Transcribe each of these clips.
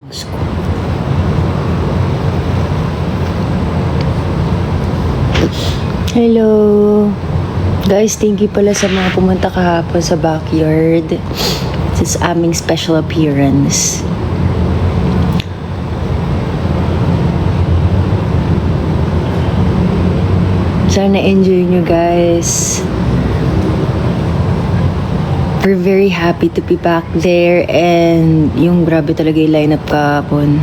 Hello! Guys, thank you pala sa mga pumunta kahapon sa backyard. This is aming special appearance. Sana enjoy nyo, guys. We're very happy to be back there and yung grabe talaga yung lineup kahapon.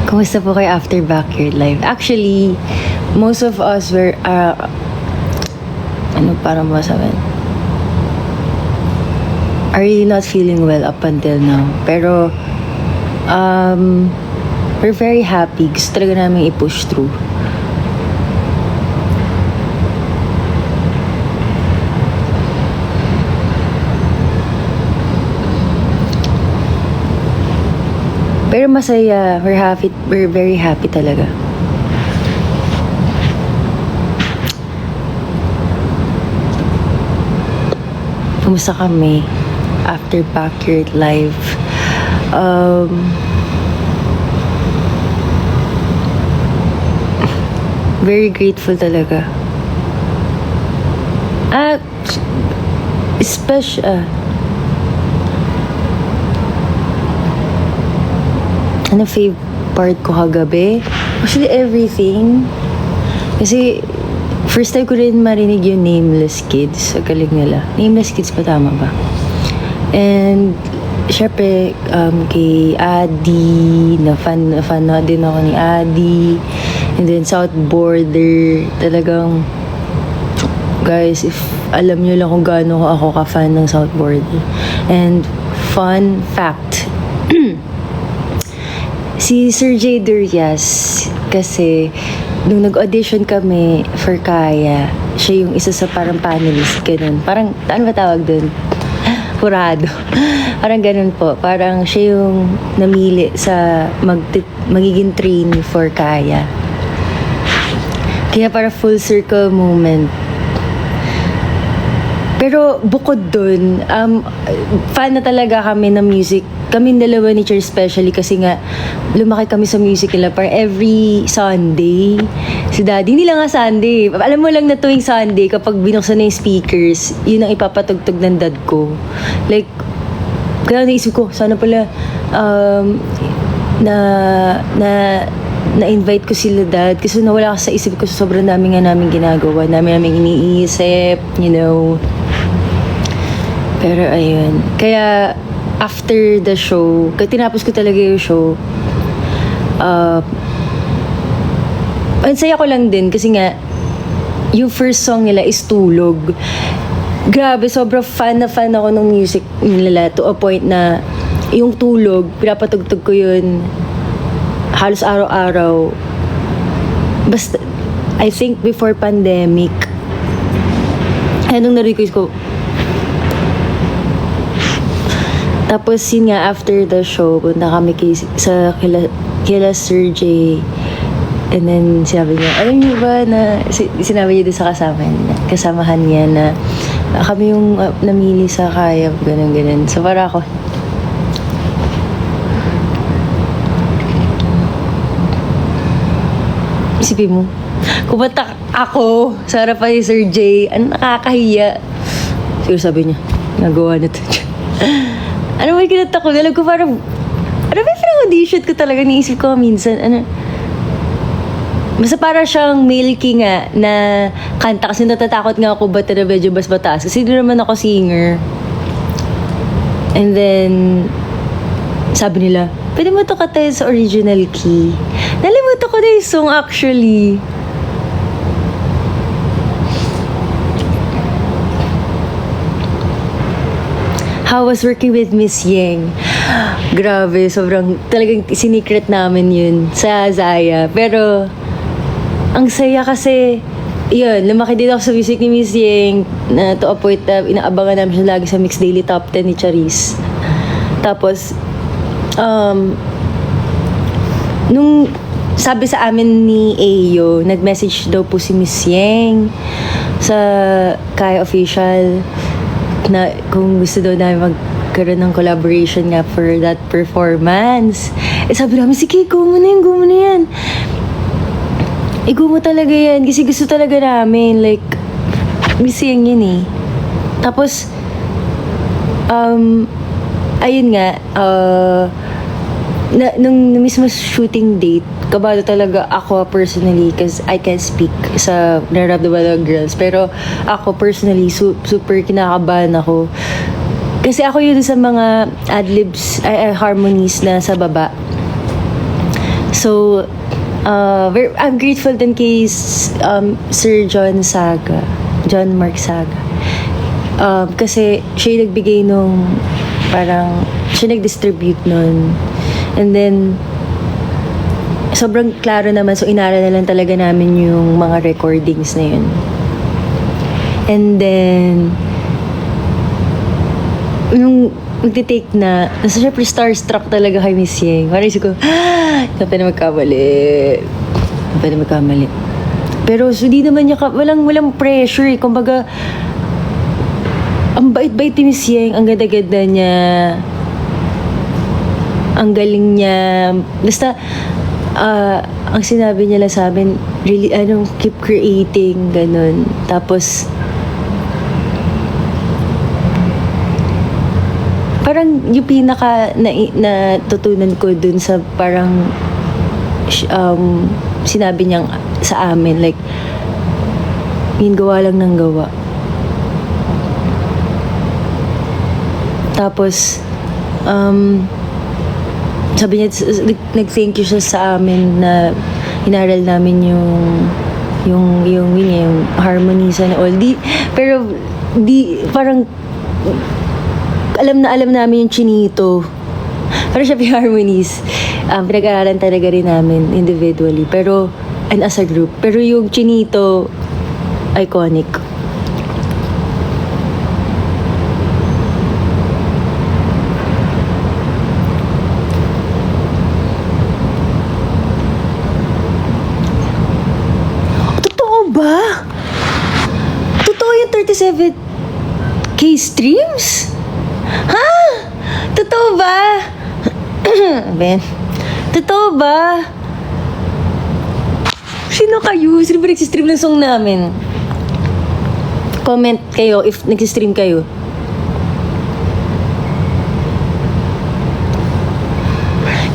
Kumusta po kayo after Backyard Live? Actually, most of us were, parang masabi? Are really not feeling well up until now. Pero, we're very happy. Gusto talaga namin i-push through. Pero masaya. We're very happy talaga. Kumusta kami after Backyard Live? Very grateful talaga. Special. Ano fave part ko kagabi? Actually, everything. Kasi, first time ko rin marinig yung Nameless Kids. Sa galing nila. Nameless Kids pa, tama ba? And, syempre, kay Adi, na-fan na din ako ni Adi. And then, South Border. Talagang, guys, if alam nyo lang kung gaano ako ka-fan ng South Border. And, fun fact. Si Sir J. Durias, kasi nung nag-audition kami for Kaya, siya yung isa sa parang panelist, ganun. Parang, ano ba tawag dun? Hurado. Parang ganun po. Parang siya yung namili sa magiging trainee for Kaya. Kaya parang full circle moment. Pero bukod dun, fan na talaga kami ng music. Kaming dalawa ni Chair especially kasi nga lumaki kami sa music nila. Parang every Sunday, si Daddy, hindi lang nga Sunday. Alam mo lang na tuwing Sunday, kapag binuksan na yung speakers, yun ang ipapatugtog ng dad ko. Like, kaya naisip ko, sana pala na-invite ko sila dad kasi nawala ka sa isip ko, sobrang dami nga namin ginagawa, namin iniisip, you know. Pero ayun, kaya after the show, kaya tinapos ko talaga yung show, ang saya ko lang din kasi nga yung first song nila is Tulog. Grabe, sobrang fan na fan ako ng music nila to a point na yung Tulog, pinapatugtog ko yun halos araw-araw. Basta, I think before pandemic, nung na-request ko. Tapos yun nga, after the show, punta kami kila Sir J. And then sinabi niya, alam niyo ba na, sinabi niya doon sa kasamahan niya na kami yung namili sa Kaya, ganun. So para ako, isipin mo, kumanta ako sa harapan ni Sir J, ang nakakahiya. Siguro sabi niya, nagawa na to. Ano ba yung kinanta ko? Alam ko parang, ano ba yung audition ko talaga? Niisip ko minsan, basta para siyang milky nga na kanta kasi natatakot nga ako bata na medyo mas mataas. Kasi doon naman ako singer. And then, sabi nila, pwede mo ito katayin sa original key. Nalimutan ko na yung song actually. How was working with Miss Yeng? Grabe, sobrang talagang sinikret namin yun sa Zaya. Pero, ang saya kasi, yun, lumaki din ako sa music ni Miss Yeng na to a point na inaabangan namin siya lagi sa Mix Daily Top 10 ni Charis. Tapos, nung sabi sa amin ni Ayo, nag-message daw po si Miss Yeng sa Kaya Official na kung gusto daw namin magkaroon ng collaboration nga for that performance. Sabi namin, sige, go mo na yan, go mo na yan. Go mo talaga yan. Kasi gusto talaga namin. Like, mising yun eh. Tapos, ayun nga, nung mismo shooting date, kabado talaga ako personally because I can't speak sa Nararamdaman ng Girls. Pero ako personally, super kinakabahan ako. Kasi ako yun sa mga adlibs, harmonies na sa baba. So, I'm grateful din kay Sir John Mark Saga. Kasi siya yung nagbigay nung parang siya nag-distribute nun. And then sobrang klaro naman, so inara na lang talaga namin yung mga recordings na yun. And then yung magti-take na, nasa syempre starstruck talaga kay Miss Yeng. Parang isip ko, hindi na magkamali. Pero so di naman niya, walang pressure eh. Kumbaga, ang bait-bait ni Miss Yeng, ang ganda-ganda niya, ang galing niya. Basta, ang sinabi niya lang sa amin, really, keep creating, ganun. Tapos, parang yung pinaka natutunan ko dun sa parang sinabi niyang sa amin, like, yun, gawa lang ng gawa. Tapos, sabi niya, nag-thank you siya sa amin na inaral namin yung harmony and all. Pero parang alam namin yung chinito. Pero siya harmonies. Pinag-aralan talaga rin namin individually. Pero, and as a group. Pero yung chinito, iconic. Totoo yung 37k streams? Ha? Totoo ba? Ben, totoo ba? Sino kayo? Sino ba nagsistream ng song namin? Comment kayo if nagsistream kayo.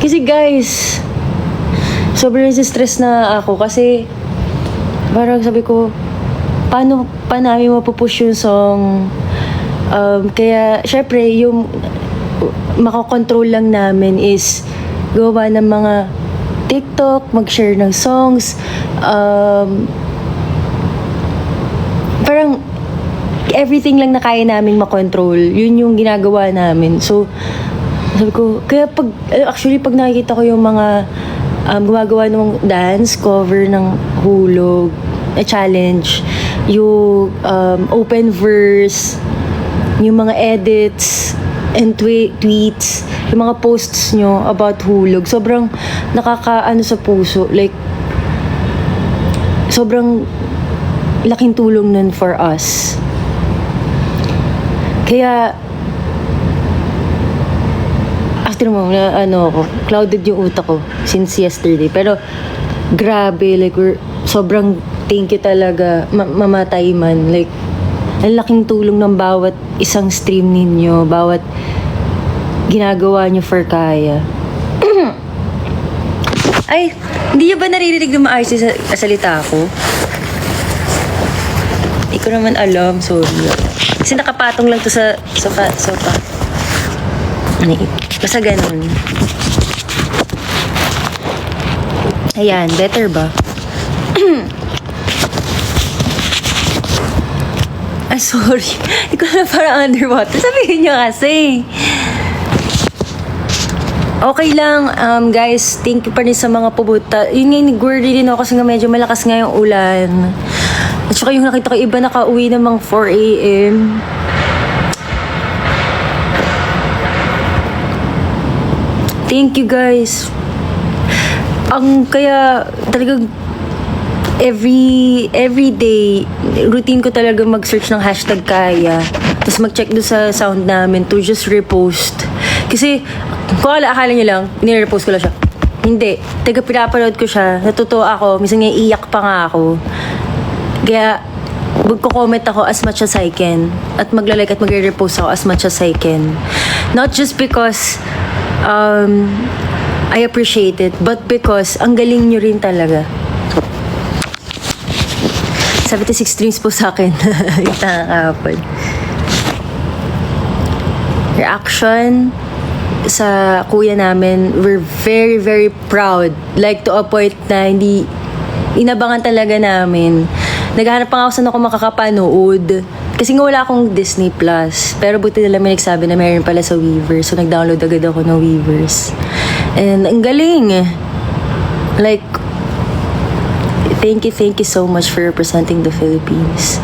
Kasi guys, sobrang stress na ako kasi parang sabi ko, paano pa namin mapupush yung song? Kaya, syempre, yung makakontrol lang namin is gawa ng mga TikTok, mag-share ng songs, parang everything lang na kaya namin makontrol, yun yung ginagawa namin. So, sabi ko, kaya pag nakikita ko yung mga gumagawa ng dance, cover ng hulog, challenge, yung open verse, yung mga edits and tweets, yung mga posts nyo about hulog, sobrang nakakaano sa puso, like sobrang laking tulong nun for us. Kaya after mo na clouded yung utak ko since yesterday, pero grabe, like sobrang thank you talaga, mamatay man, like ang laking tulong ng bawat isang stream ninyo, bawat ginagawa nyo for Kaya. Ay, hindi nyo ba naririnig na maayos sa salita ko? Hindi ko naman alam, sorry. Kasi nakapatong lang to sa sofa. Basta ganun. Ayan, better ba? Sorry. Hindi ko na parang underwater. Sabihin nyo kasi. Okay lang, guys. Thank you pa rin sa mga pumunta. Yun nga, nag-worry din ako kasi nga medyo malakas nga yung ulan. At saka yung nakita ko iba nakauwi namang 4 a.m. Thank you, guys. Kaya talagang every day, routine ko talaga mag-search ng hashtag Kaya. Tapos mag-check doon sa sound namin to just repost. Kasi, kung akala nyo lang, nire-repost ko lang siya. Hindi. Taga pinapanood ko siya. Natutuwa ako. Minsan nga iiyak pa nga ako. Kaya, magko-comment ako as much as I can. At magla-like at magre-repost ako as much as I can. Not just because I appreciate it, but because ang galing nyo rin talaga. 76 streams po sa akin. Ito kahapon. Reaction sa kuya namin, we're very, very proud. Like to a point na hindi inabangan talaga namin. Naghahanap pa nga ako saan ako makakapanood. Kasi nga wala akong Disney Plus. Pero buti nila may nagsabi na mayroon pala sa Weverse. So nag-download agad ako ng Weverse. And ang galing. Like, thank you so much for representing the Philippines.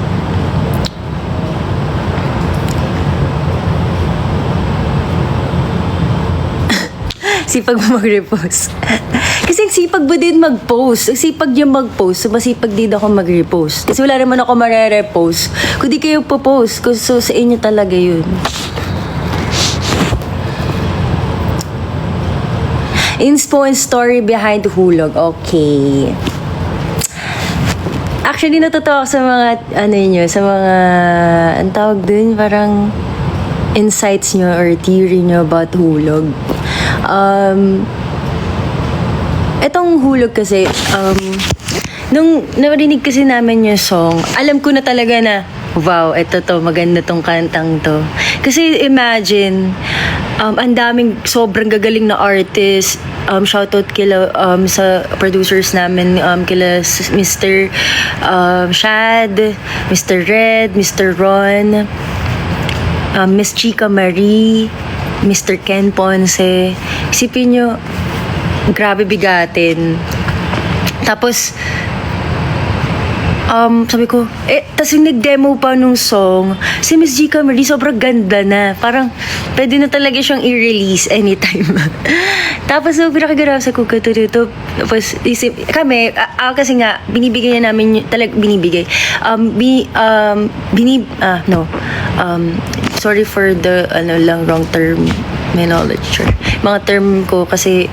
Sipag mo mag-repost. Kasi ang sipag mo din mag-post. Ang sipag niya mag-post. So masipag din ako mag-repost. Kasi wala naman ako mare-repost. Kung di kayo po-post. So sa inyo talaga yun. Inspo and story behind Hulog. Okay. Actually, natutuwa ako sa mga, sa mga, ang tawag din, parang insights nyo or theory nyo about Hulog. Etong Hulog kasi, nung narinig kasi namin yung song, alam ko na talaga na, wow, maganda tong kantang to. Kasi imagine, ang daming sobrang gagaling na artist. Shoutout kila sa producers namin, kila Mr. Shad, Mr. Red, Mr. Ron, Miss Chica Marie, Mr. Ken Ponce. Isipin nyo, grabe bigatin. Tapos, sabi ko, tas yung nag-demo pa nung song, si Miss Chica Marie sobrang ganda na. Parang, pwede na talaga siyang i-release anytime. Tapos, pinakagaraw sa kuka to. Tapos, kami, kasi nga, binibigay na namin, binibigay. Sorry for the, wrong terminology. Mga term ko, kasi,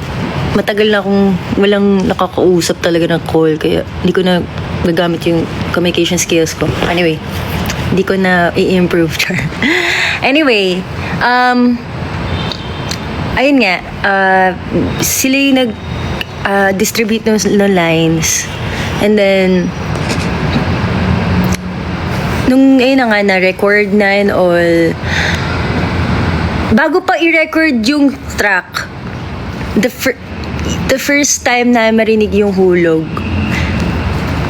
matagal na akong walang nakakausap talaga ng call, kaya hindi ko na gagamit yung communication skills ko. Anyway, hindi ko na i-improve. Anyway, ayun nga, sila yung nag-distribute ng lines. And then, nung ayun na nga, na-record na and all, bago pa i-record yung track, the first time na marinig yung Hulog,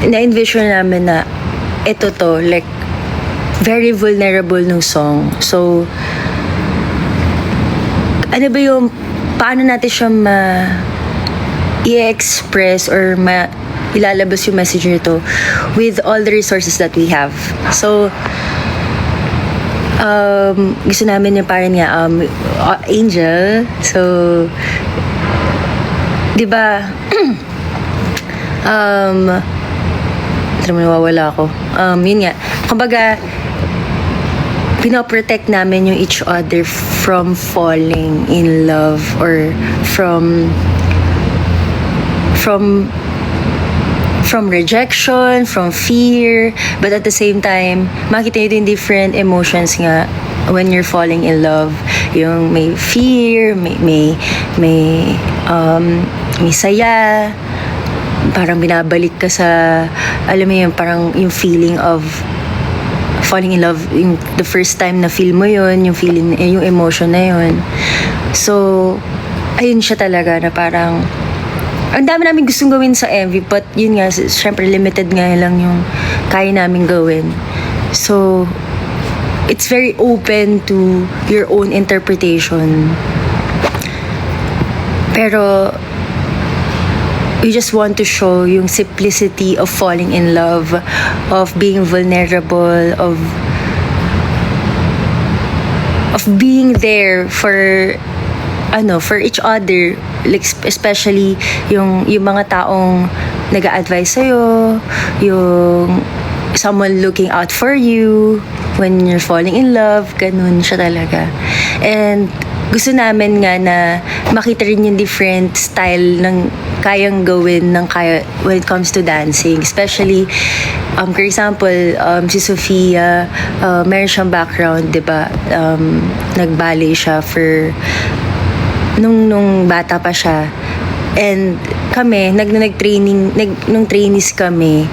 na-envision namin na ito to, like, very vulnerable ng song. So, ano ba yung, paano natin siya i-express or ilalabas yung message nito with all the resources that we have. So, gusto namin yung parang nga, Angel. So, diba, nawawala ako. Yun nga. Kumbaga, pinoprotect namin yung each other from falling in love or from rejection, from fear, but at the same time, makita nyo din different emotions nga when you're falling in love. Yung may fear, may saya, parang binabalik ka sa, alam mo yun, parang yung feeling of falling in love, yung the first time na feel mo yun, yung feeling, yung emotion na yun. So, ayun siya talaga na parang, ang dami namin gustong gawin sa MV, but yun nga, syempre limited nga lang yung kaya namin gawin. So, it's very open to your own interpretation. Pero, we just want to show yung simplicity of falling in love, of being vulnerable, of being there for each other, like especially yung mga taong nag-a-advise sa'yo, yung someone looking out for you, when you're falling in love, ganun siya talaga. And gusto namin nga na makita rin yung different style ng kayang gawin ng kaya when it comes to dancing. Especially, for example, si Sofia, meron siyang background, di ba? Nag-ballet siya for nung bata pa siya. And kami, nag-training, nung trainees kami,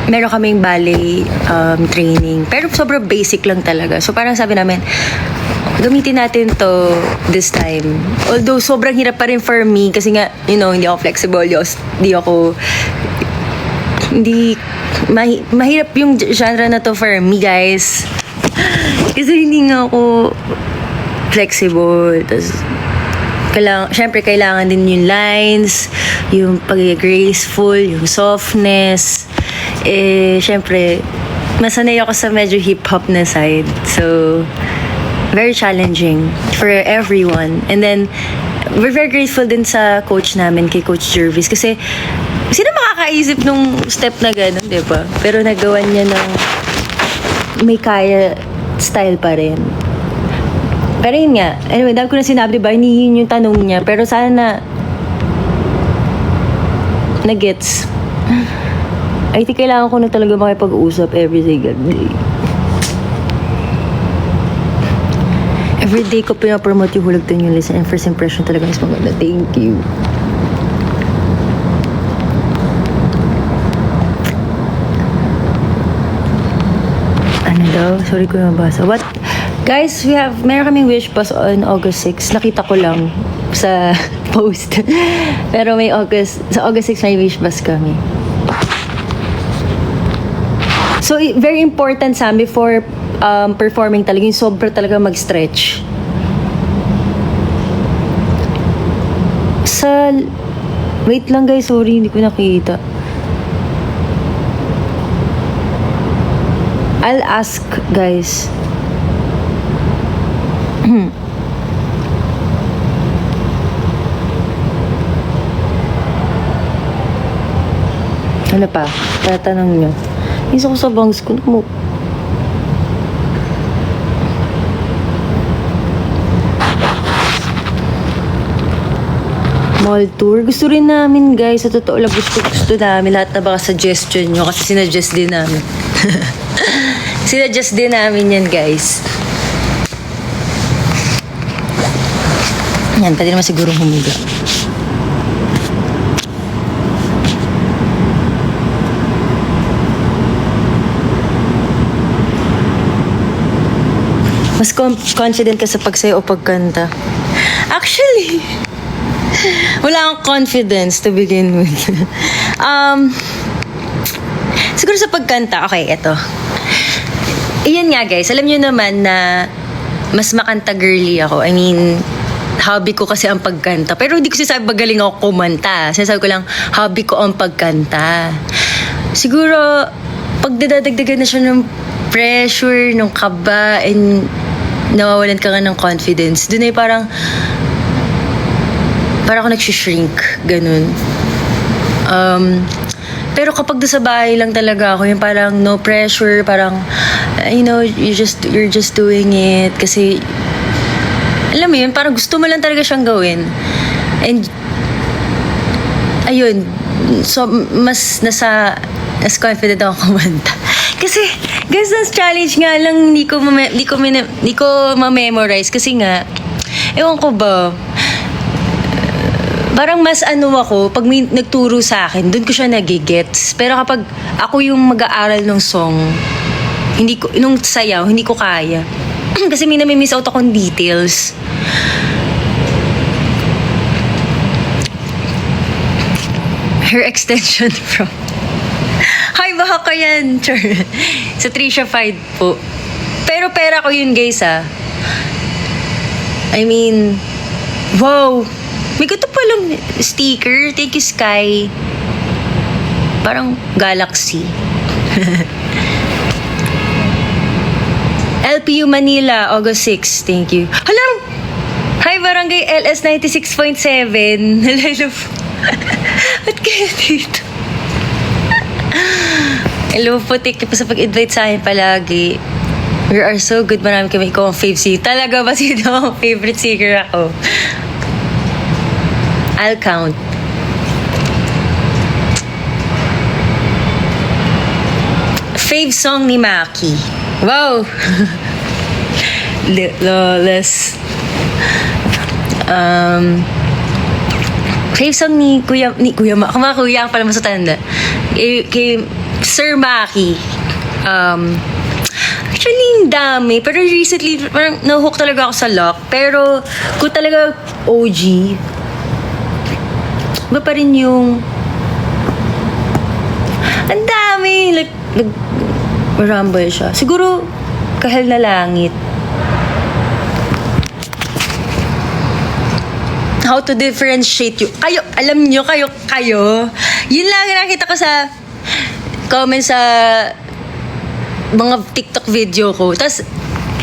meron kaming ballet training. Pero sobrang basic lang talaga. So parang sabi namin, gamitin natin to this time. Although sobrang hirap pa rin for me kasi nga, hindi ako flexible. Mahirap yung genre na to for me, guys. Kasi hindi nga ako flexible. Tapos, syempre, kailangan din yung lines, yung pag-graceful, yung softness. Syempre, masanay ako sa medyo hip-hop na side. So, very challenging for everyone. And then, we're very grateful din sa coach namin, kay Coach Jervis. Kasi, sino makakaisip nung step na gano'n, di ba? Pero nagawa niya ng may kaya style pa rin. Pero yun nga, anyway, dahil ko na sinabi, diba, hindi yun yung tanong niya. Pero sana na-gets. I think kailangan ko na talaga makipag-usap every single day. Every day ko pinapromote yung Hulog to New Listen and first impression talaga is maganda. Thank you. Ano daw? Sorry ko nabasa. What? Guys, meron kaming wish pass on August 6. Nakita ko lang sa post. Pero sa August 6 may wish pass kami. So, very important sa amin before performing talaga, yung sobra talaga mag-stretch. Wait lang guys, sorry, hindi ko nakita. I'll ask, guys. Ano pa? Tatanong nyo. Isa ko sa bangs ko. Mall tour. Gusto rin namin, guys. Sa totoo lang, gusto namin. Lahat na baka suggestion nyo. Kasi sinadjust din namin. Sinadjust din namin yan, guys. Yan, pwede naman siguro humiga. Mas confident ka sa pagsayo o pagkanta? Actually, wala akong confidence to begin with. Siguro sa pagkanta, okay, eto. Iyan nga guys, alam nyo naman na mas makanta girly ako. I mean, hobby ko kasi ang pagkanta. Pero hindi ko sinasabi magaling ako kumanta. Sinasabi ko lang, hobby ko ang pagkanta. Siguro, pag dadagdagan na siya ng pressure, ng kaba, and nawawalan ka nga ng confidence, dun ay parang ako nagsishrink, ganun. Pero kapag doon sa bahay lang talaga ako, yung parang no pressure, parang, you're just doing it, kasi, alam mo yun, parang gusto mo lang talaga siyang gawin. And, ayun, so, mas confident ako kumanta. Kasi, guys, this challenge nga lang, hindi ko ma-memorize, kasi nga, ewan ko ba, parang mas ako, pag may nagturo sa akin, doon ko siya nagigets. Pero kapag ako yung mag-aaral ng song, nung sayaw, hindi ko kaya. Kasi may nami-miss out akong details. Her extension from... Hi, baka ka yan. Sa Trisha Fied po. Pero pera ko yun, guys, I mean, wow! May gato palang sticker. Thank you, Sky. Parang Galaxy. LPU Manila, August 6. Thank you. Hello! Hi, Barangay LS 96.7. Hello. Ba't kaya dito? Hello po, thank you po sa pag-invite sa akin palagi. We are so good. Marami kami. Ikaw ang fave singer. Talaga ba sino ang favorite singer ako? I'll count. Fave song ni Maki. Wow! Lawless. Fave song ni Kuya Ma. Kuya pala mas matanda. Kay Sir Maki. Actually, dami. Pero recently, parang nahook talaga ako sa Lock. Pero, kung talaga OG, iba pa rin yung ang dami. Like, nag-rumble siya. Siguro, Kahal na Langit. How to differentiate you. Kayo, alam nyo, kayo. Yun lang nakita ko sa comments sa mga TikTok video ko. Tapos,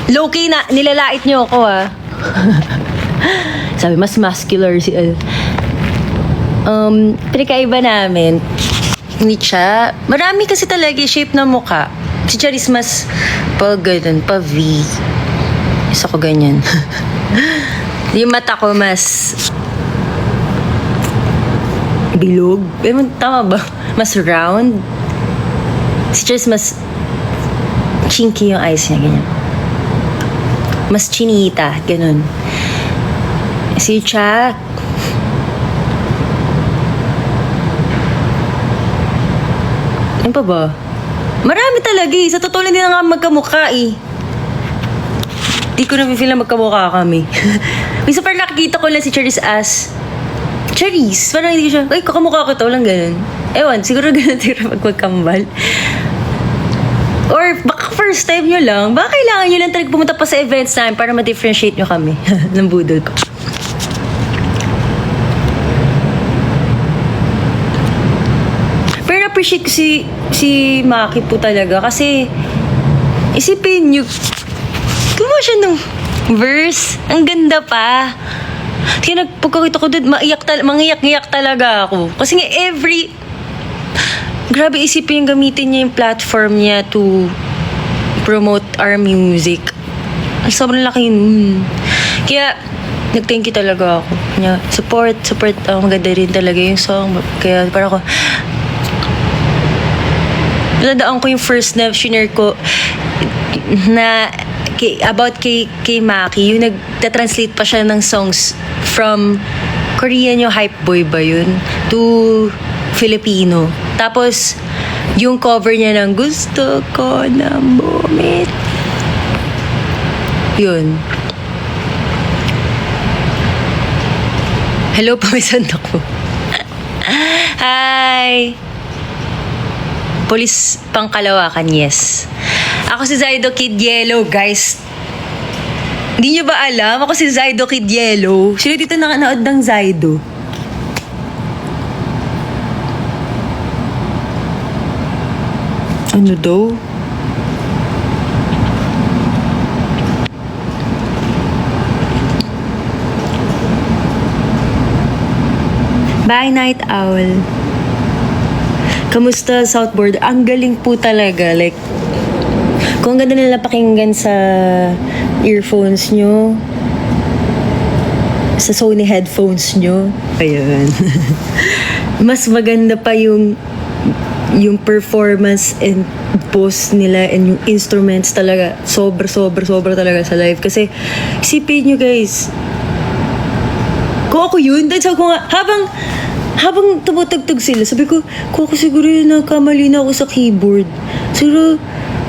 low-key na, nilalait nyo ako, ah. Sabi, mas muscular si pinakaiba namin, ni Cha. Marami kasi talaga shape na mukha. Si Charis mas pa ganun, pa V. Isa ko ganyan. Yung mata ko mas bilog. Tama ba? Mas round. Si Charis mas chinky yung eyes niya, ganyan. Mas chinita, ganun. Si Cha, ano pa ba? Marami talaga eh. Sa totoo lang din na nga magkamukha eh. Di ko na feel na magkamukha kami. Minsan parang nakikita ko lang si Charis as Charis. Parang hindi ko siya, ay kakamukha ko to lang ganun. Ewan, siguro ganun tira pag magkambal. Or baka first time nyo lang, baka kailangan nyo lang talaga pumunta pa sa events namin para ma-differentiate nyo kami ng budol ko. Pero appreciate ko si Maki po talaga kasi isipin nyo, gumawa siya ng verse. Ang ganda pa. Kaya pagkakita ko doon, mangiyak-ngiyak talaga ako. Kasi nga grabe isipin yung gamitin niya yung platform niya to promote our music. Sobrang laki yun. Kaya, nag-thank you talaga ako. Kanya, support. Maganda rin talaga yung song. Kaya, parang ako, nadaan ko yung first na shinare ko na about kay Maki. Yung nagta-translate pa siya ng songs from Korean, yung Hype Boy ba yun? To Filipino. Tapos, yung cover niya ng Gusto Ko Na Bumit. Yun. Hello po, may sandok po. Hi! Police Pangkalawakan, yes. Ako si Zaido Kid Yellow, guys. Hindi nyo ba alam? Ako si Zaido Kid Yellow. Sino dito nakanood ng Zaido? Ano daw? Bye, Night Owl. Kamusta, Southboard? Ang galing po talaga. Like, kung ganda nila pakinggan sa earphones nyo, sa Sony headphones nyo, ayun. Mas maganda pa yung performance and post nila and yung instruments talaga. Sobra talaga sa live. Kasi, isipin nyo guys, kung ako yun, dahil sabi ko nga, habang tumutugtog sila, sabi ko, kung ako siguro yun, nakamali na ako sa keyboard. Siguro,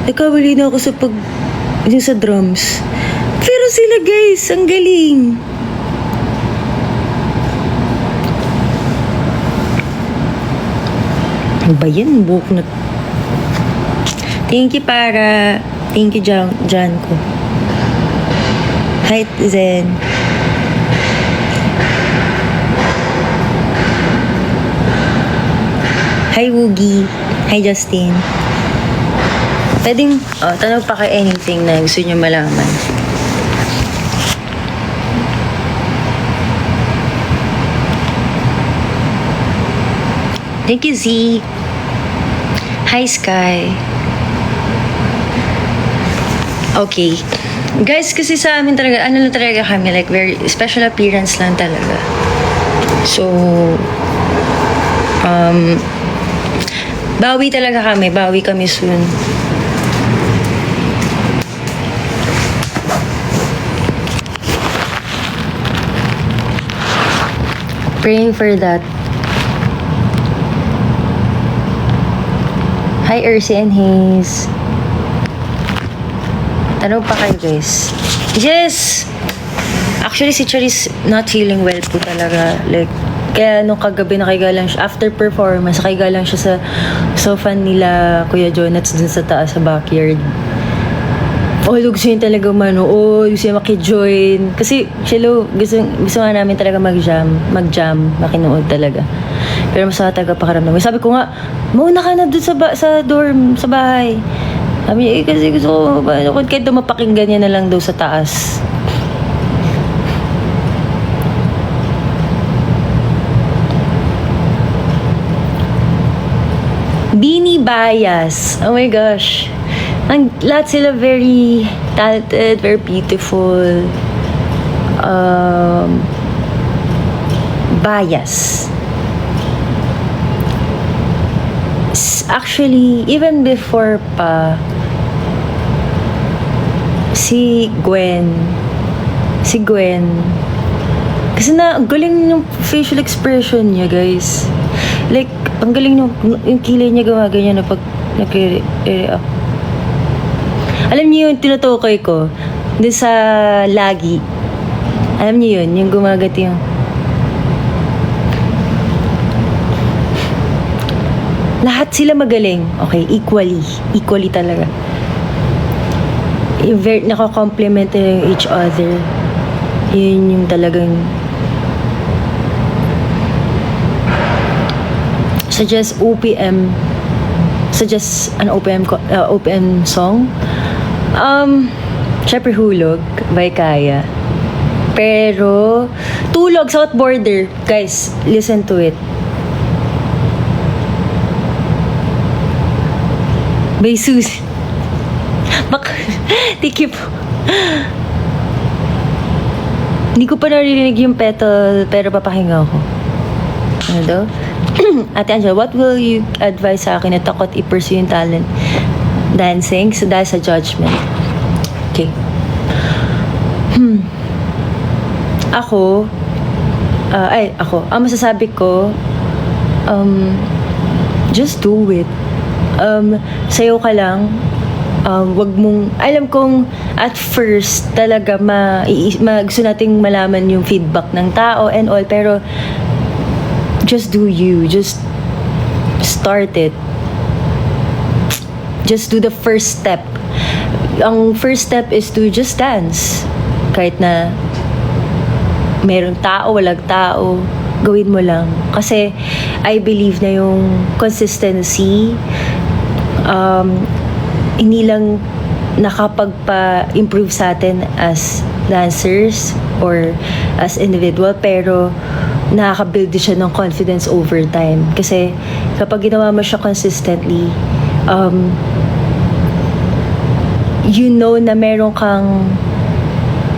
nakamali na ako sa drums. Pero sila guys, ang galing. Ano ba yan? Buhok na. Thank you, Jan ko. Hi, Zen. Hi, Woogie. Hi, Justin. Pwedeng, tanong pa kay anything na gusto nyo malaman. Thank you, Z. Hi, Sky. Okay. Guys, kasi sa amin talaga, ano lang talaga kami, like, very special appearance lang talaga. So, bawi talaga kami. Bawi kami soon. Praying for that. Hi, Ursi and Hayes. Tanong pa kayo, guys. Yes! Actually, si Charis not feeling well po talaga. Like, kaya nung kagabi nakahiga lang siya. After performance, nakahiga lang siya sa sofa nila Kuya Jonats dun sa taas sa backyard. Gusto yun talaga manood, gusto yun makijoin. Kasi, Shelo, gusto nga namin talaga mag-jam, makinood talaga. Pero mas talaga pakaramdam. Sabi ko nga, mauna ka na dun sa dorm, sa bahay. Sabi, kasi gusto ko, kahit dumapakinggan niya na lang daw sa taas. Beanie Bias. Oh my gosh. Lahat sila very talented, very beautiful. Bias. Actually, even before pa, si Gwen, kasi ang galing yung facial expression niya, guys. Like, ang galing yung kilay niya gumaganyan na pag nag-react. Alam niyo yung tinutukoy ko doon sa lagi. Alam niyo yun, yung gumagati yung lahat sila magaling. Okay, equally talaga. Nako-complement each other. Yun yung talagang suggest an OPM song. Syempre Hulog by Kaya. Pero Tulog, South Border. Guys, listen to it. By Susie. Thank you po. Hindi ko pa narinig yung petal, pero papahinga ako. Ano daw? Ate Angela, what will you advise sa akin na takot i-pursue yung talent? Dancing, so dahil sa judgment. Okay. Ako, ang masasabi ko, just do it. Sayo ka lang. Wag mong, alam kong at first talaga gusto nating malaman yung feedback ng tao and all, pero just do you. Just start it. Just do the first step. Ang first step is to just dance. Kahit na merong tao, walang tao, gawin mo lang. Kasi I believe na yung consistency, hindi lang nakapagpa-improve sa atin as dancers or as individual, pero nakaka-build din siya ng confidence over time. Kasi kapag ginawa mo siya consistently, you know na meron kang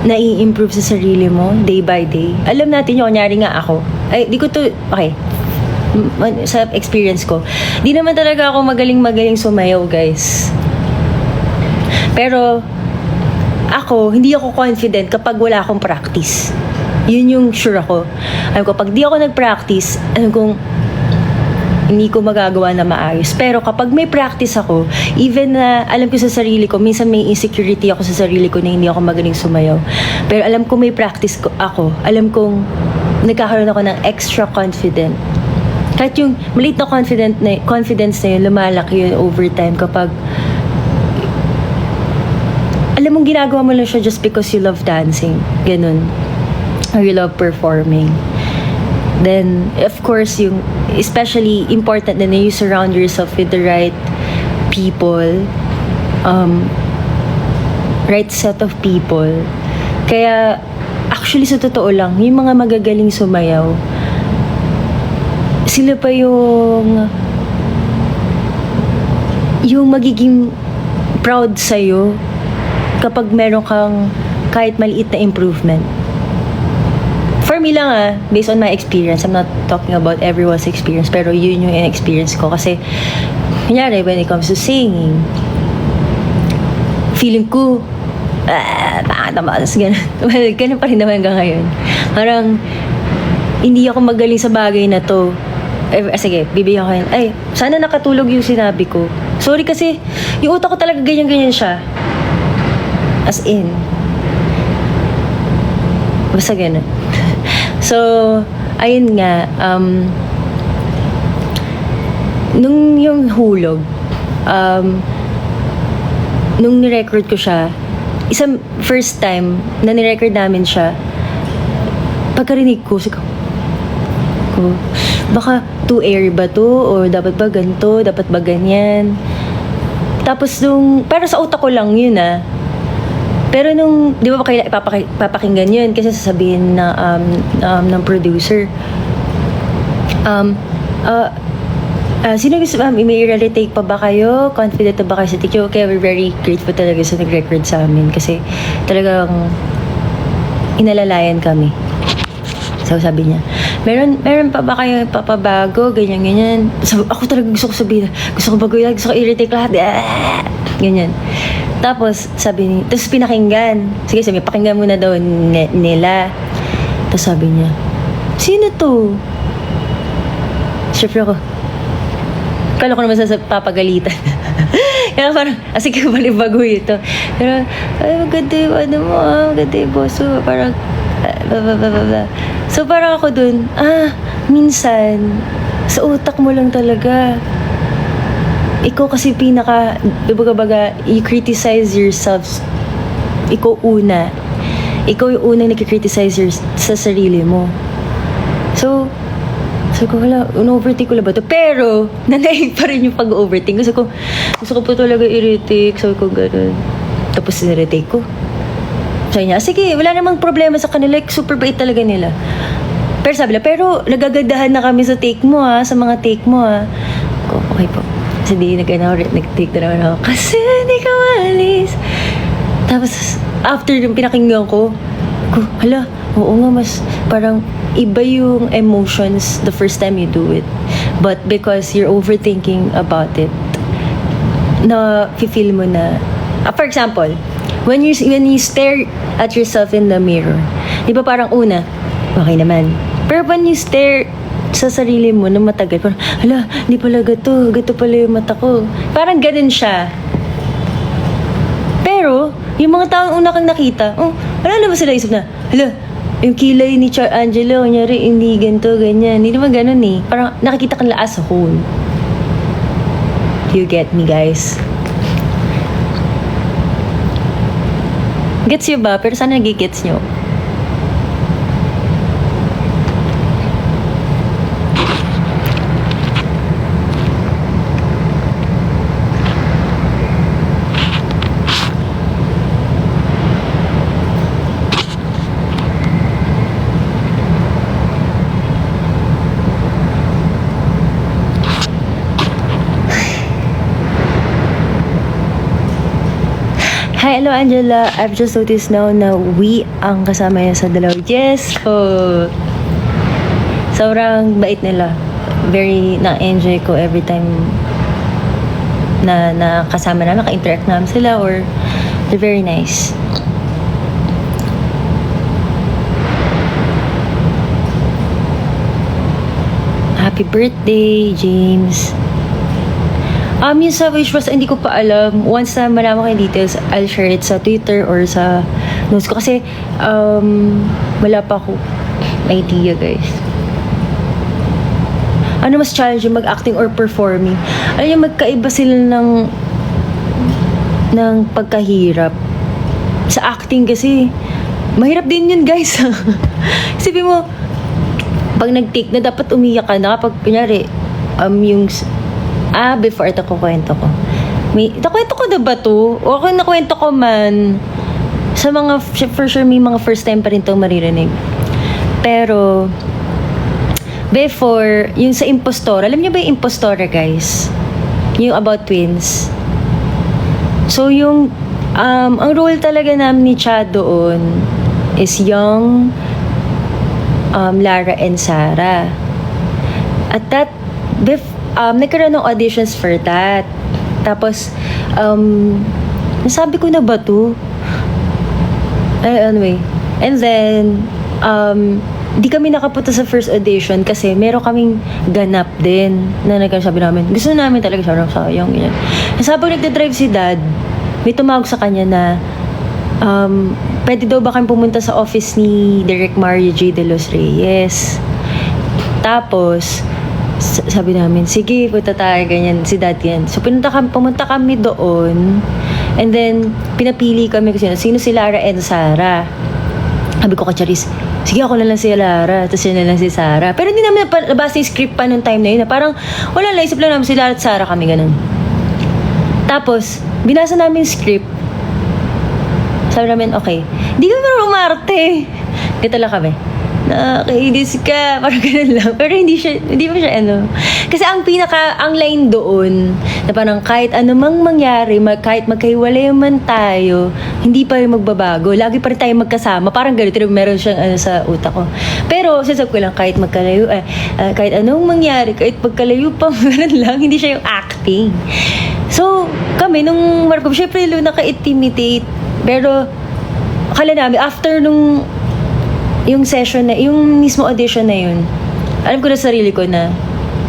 nai-improve sa sarili mo day by day. Alam natin yung kunyari nga ako. Sa experience ko, di naman talaga ako magaling sumayaw, guys. Pero hindi ako confident kapag wala akong practice. Yun yung sure ako. Alam ko, pag di ako nag-practice, alam kong hindi ko magagawa na maayos. Pero kapag may practice ako, even na alam ko sa sarili ko, minsan may insecurity ako sa sarili ko na hindi ako magaling sumayaw. Pero alam ko may practice ako. Alam kong nagkakaroon ako ng extra confident. Kahit yung maliit na confidence na yun, lumalaki yun over time kapag alam mong ginagawa mo lang siya just because you love dancing. Ganun. Or you love performing. Then, of course, yung especially important na you surround yourself with the right people, right set of people. Kaya, actually, sa totoo lang, yung mga magagaling sumayaw, sila pa yung yung magiging proud sa'yo kapag meron kang kahit maliit na improvement. For me lang based on my experience, I'm not talking about everyone's experience, pero yun yung experience ko. Kasi, kunyari, when it comes to singing, feeling ko, tapos ganun. Well, ganun pa rin naman hanggang ngayon. Parang, hindi ako magaling sa bagay na to. Sige, bibigyan ko yun. Ay, sana nakatulog yung sinabi ko. Sorry kasi, yung utak ko talaga ganyan-ganyan siya. As in. Basta ganun. So, ayun nga, nung yung hulog, nung nirecord ko siya, isang first time na nirecord namin siya, pagkarinig ko, baka too airy ba to? Or dapat ba ganito? Dapat ba ganyan? Tapos pero sa utak ko lang yun Pero di ba kaya papakinggan yun? Kasi sasabihin na ng producer, sino gusto, may retake pa ba kayo? Confident na ba kayo sa teacher? Okay, we're very grateful talaga sa nag-record sa amin kasi talagang inalalayan kami. So sabi niya, meron pa ba kayo papabago? Ganyan. So, ako talaga gusto ko sabihin, gusto ko baguhin, gusto ko i-retake lahat. Ganyan. Tapos tapos pinakinggan. Sige, pakinggan muna daw nila. Tapos sabi niya, sino to? Siyempre ako, kala ko naman papagalitan. Kaya parang, sige, balibago ito. Pero, ay, maganda yung maganda yung boso. Parang, blah. So, parang ako dun, minsan, sa utak mo lang talaga. Ikaw kasi baga, you criticize yourself. Ikaw una. Ikaw yung unang nakikriticize sa sarili mo. So ko, in-overtake ko lang ba ito? Pero, nanaig pa rin yung pag-overtake. Gusto ko po talaga i-retake. Sabi ko, gano'n. Tapos, in-retake ko. Sabi niya, sige, wala namang problema sa kanila. Like, super bait talaga nila. Pero sabi niya, pero, nagagandahan na kami sa take mo, sa mga take mo, Okay po. Kasi nag-take na naman ako. Kasi hindi ka maalis. Tapos, after yung pinakinggan ko, hala, oo nga, mas parang iba yung emotions the first time you do it. But because you're overthinking about it, feel mo na, for example, when you stare at yourself in the mirror, di ba parang una, okay naman. Pero when you stare sa sarili mo na matagal, parang, hala, hindi pala gato pala yung mata ko. Parang ganun siya. Pero, yung mga taong una kang nakita, wala naman sila isip na, hala, yung kilay ni Angelo, kunyari, hindi ganito, ganyan. Hindi naman ganun Parang nakikita ka nila as a whole. You get me, guys? Gets you ba? Pero sana nagigets nyo. Hi, hello Angela. I've just noticed now na we ang kasama niya sa dalaw. Yes po. Sobrang bait nila. Very na-enjoy ko every time na kasama namin, ka-interact namin sila, or they're very nice. Happy birthday, James. Yung sa wish was, hindi ko pa alam. Once na malaman ko yung details, I'll share it sa Twitter or sa notes ko. Kasi, wala pa ako idea, guys. Ano mas challenging, mag-acting or performing? Alam niyo, magkaiba sila ng pagkahirap. Sa acting kasi, mahirap din yun, guys. Isipin mo, pag nag-take na, dapat umiyak ka na. Kapag, kunyari, before ito kukwento ko. Nakwento ko na ba to? O ako nakwento ko man. Sa mga, for sure, may mga first time pa rin itong maririnig. Pero, before, yung sa Impostora, alam niyo ba yung Impostora, guys? Yung about twins. So, ang role talaga namin ni Chad doon is young Lara and Sarah. At that, nagkaroon ng auditions for that. Tapos, nasabi ko na ba to? Anyway. And then, di kami nakapunta sa first audition kasi meron kaming ganap din na nagsasabi namin. Gusto namin talaga siya, sayang, ganyan. Kasi habang nagdadrive si Dad, may tumawag sa kanya na, pwede daw ba kami pumunta sa office ni Direk Mario J. De Los Reyes. Tapos, sabi namin, sige, punta tayo, ganyan, si Dad yan. So, pumunta kami doon, and then, pinapili kami kasi sino si Lara and Sarah. Sabi ko kay Charis, sige, ako na lang si Lara, tapos siya na lang si Sarah. Pero hindi namin nabasa yung script pa nung time na yun, na parang, wala lang, isip lang namin si Lara at Sarah kami, ganun. Tapos, binasa namin yung script. Sabi namin, okay, hindi kami parang umarte. Dito lang kami. Nakakainis ka, parang ganun lang. Pero hindi pa siya Kasi ang line doon, na parang kahit anumang mangyari, kahit magkahiwalay man tayo, hindi pa rin magbabago. Lagi pa rin tayo magkasama. Parang ganun, meron siyang sa utak ko. Pero, sasabi ko lang, kahit magkalayo, kahit anong mangyari, kahit magkalayo pa, ganun lang, hindi siya yung acting. So, kami, nung Marco, syempre, naka-intimidate. Pero, akala namin, after yung session na, yung mismo audition na yun, alam ko na sarili ko na,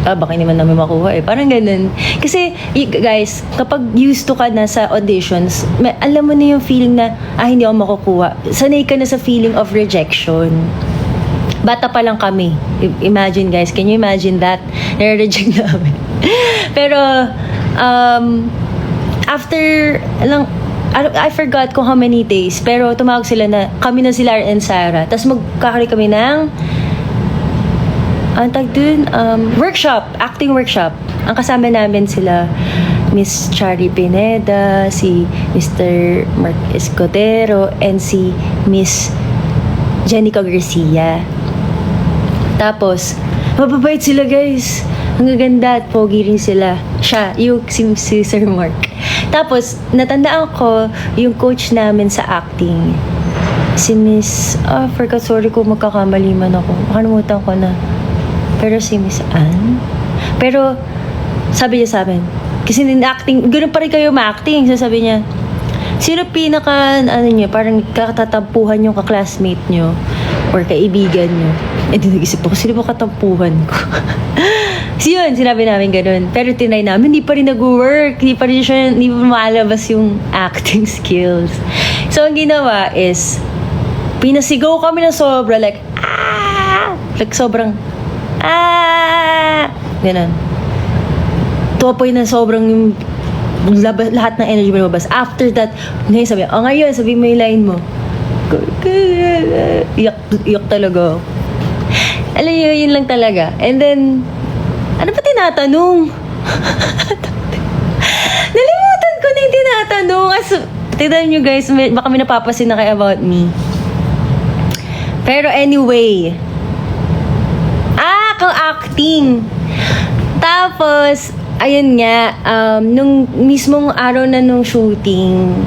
baka hindi man namin makuha Parang ganun. Kasi, guys, kapag used to ka na sa auditions, alam mo na yung feeling na, hindi ako makukuha. Sanay ka na sa feeling of rejection. Bata pa lang kami. Imagine, guys. Can you imagine that? Nare-reject namin. Pero, after, I forgot kung how many days, pero tumawag sila na kami na si Lara and Sarah. Tapos magkakari kami ng workshop, acting workshop. Ang kasama namin sila Miss Chari Pineda, si Mr. Mark Escudero, and si Miss Jenica Garcia. Tapos, mababait sila, guys. Ang gaganda at pogi rin sila. Siya, si Sir Mark. Tapos, natandaan ko yung coach namin sa acting. Si Miss, forgot, sorry kung magkakamali man ako. Makalimutan ko na. Pero si Miss Ann. Pero, sabi niya sa amin, kasi din acting, ganoon pa rin kayo ma-acting. Sabi niya, sino niyo, parang katatampuhan yung ka-classmate niyo or kaibigan niyo. Nag-isip ako, sino ba katampuhan ko? So yun, sinabi namin ganun. Pero tinry namin, hindi pa rin nag-work. Hindi pa malabas yung acting skills. So, ang ginawa is, pinasigaw kami na sobra, like, like sobrang, ganun. To a point na sobrang yung lahat ng energy mo lumabas. After that, ngayon sabi mo yung line mo. Iyak talaga. Alam nyo, yun lang talaga. And then, ano pa tinatanong? Nalimutan ko na yung tinatanong. Tignan nyo guys, baka may napapasin na kayo about me. Pero anyway, kang acting. Tapos, ayun nga, nung mismong araw na nung shooting,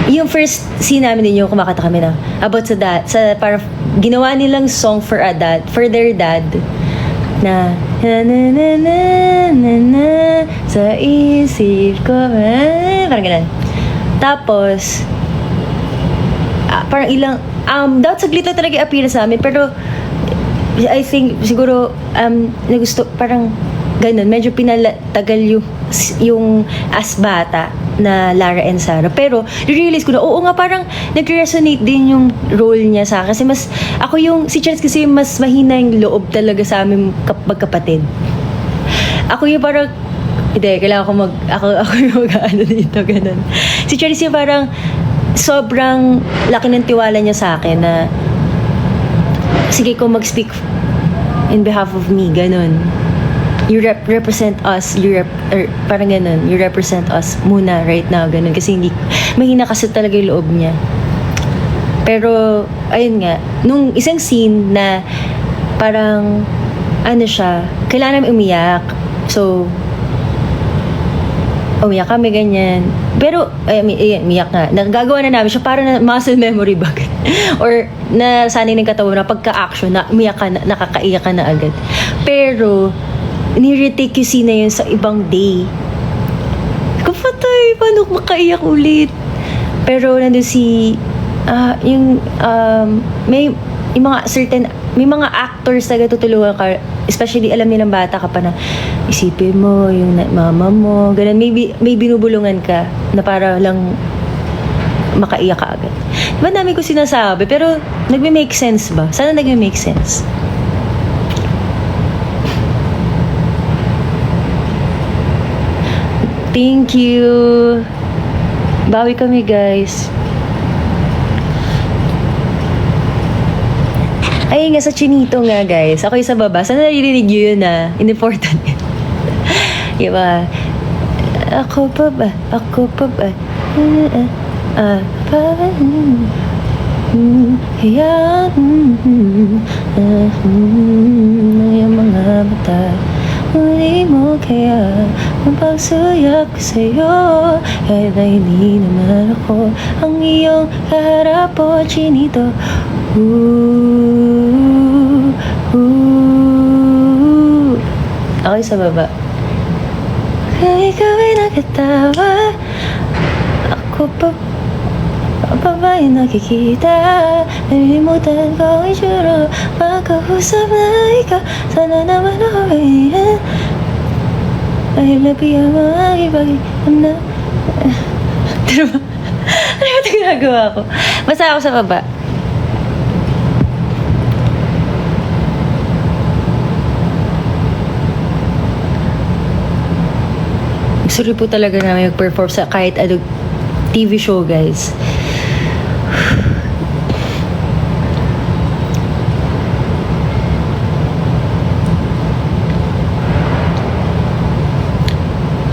yung first scene namin din yung kumakanta kami na about sa dad, para ginawa nilang song for their dad na na sa isip ko parang ganun. Tapos parang dapat saglit na talaga appearance sa amin, pero I think siguro nagusto, parang ganun, medyo pinatagal yung as bata na Lara and Sarah. Pero, realize ko na, oo nga, parang nag-resonate din yung role niya sa akin. Kasi si Chance kasi mas mahina yung loob talaga sa amin magkapatid. Ako yung parang, hindi, kailangan ako yung mag-ano dito, ganun. Si Chance yung parang, sobrang laki ng tiwala niya sa akin na, sige ko mag-speak in behalf of me, ganun. You represent us, parang ganun, you represent us muna right now, ganun. Kasi mahina kasi talaga yung loob niya. Pero, ayun nga, nung isang scene na parang, kailangan namin umiyak. So, umiyak kami ganyan. Pero, umiyak nga. Nagagawa na namin siya para na muscle memory ba? Or, nasanay ng katawan na pagka-action, na umiyak ka na, nakakaiyak ka na agad. Pero, ni-retake yung scene na yun sa ibang day. Kapatay, paano makaiyak ulit? Pero, nandun si, may mga certain, may mga actors na tutulungan ka, especially alam nilang bata ka pa na isipin mo yung mama mo, ganun, may binubulungan ka na para lang makaiyak ka agad. Diba dami ko sinasabi, pero nagme-make sense ba? Sana nagme-make sense. Thank you. Bawi kami, guys. Ay, nga sa chinito nga, guys. Ako yung sa baba. Sana naririnig nyo yun, important. Diba? Ako pa ba? Ako pa ba? Kaya yung mga mata, huli mo kaya ang pagsuyak ko sa'yo, kahit na hindi naman ako ang iyong kaharap o chinito. Okay, sa baba. Kaya ikaw ay nakatawa, ako pa ba yung nakikita? Nalimutan ko ang itsura, makausap na ikaw, sana naman ako ganyan. Ay labihan mo ang ipag-iam na. Diba? Ano yung ginagawa ko? Basta ako sa baba. Sorry po talaga namin mag-perform sa kahit ano TV show, guys.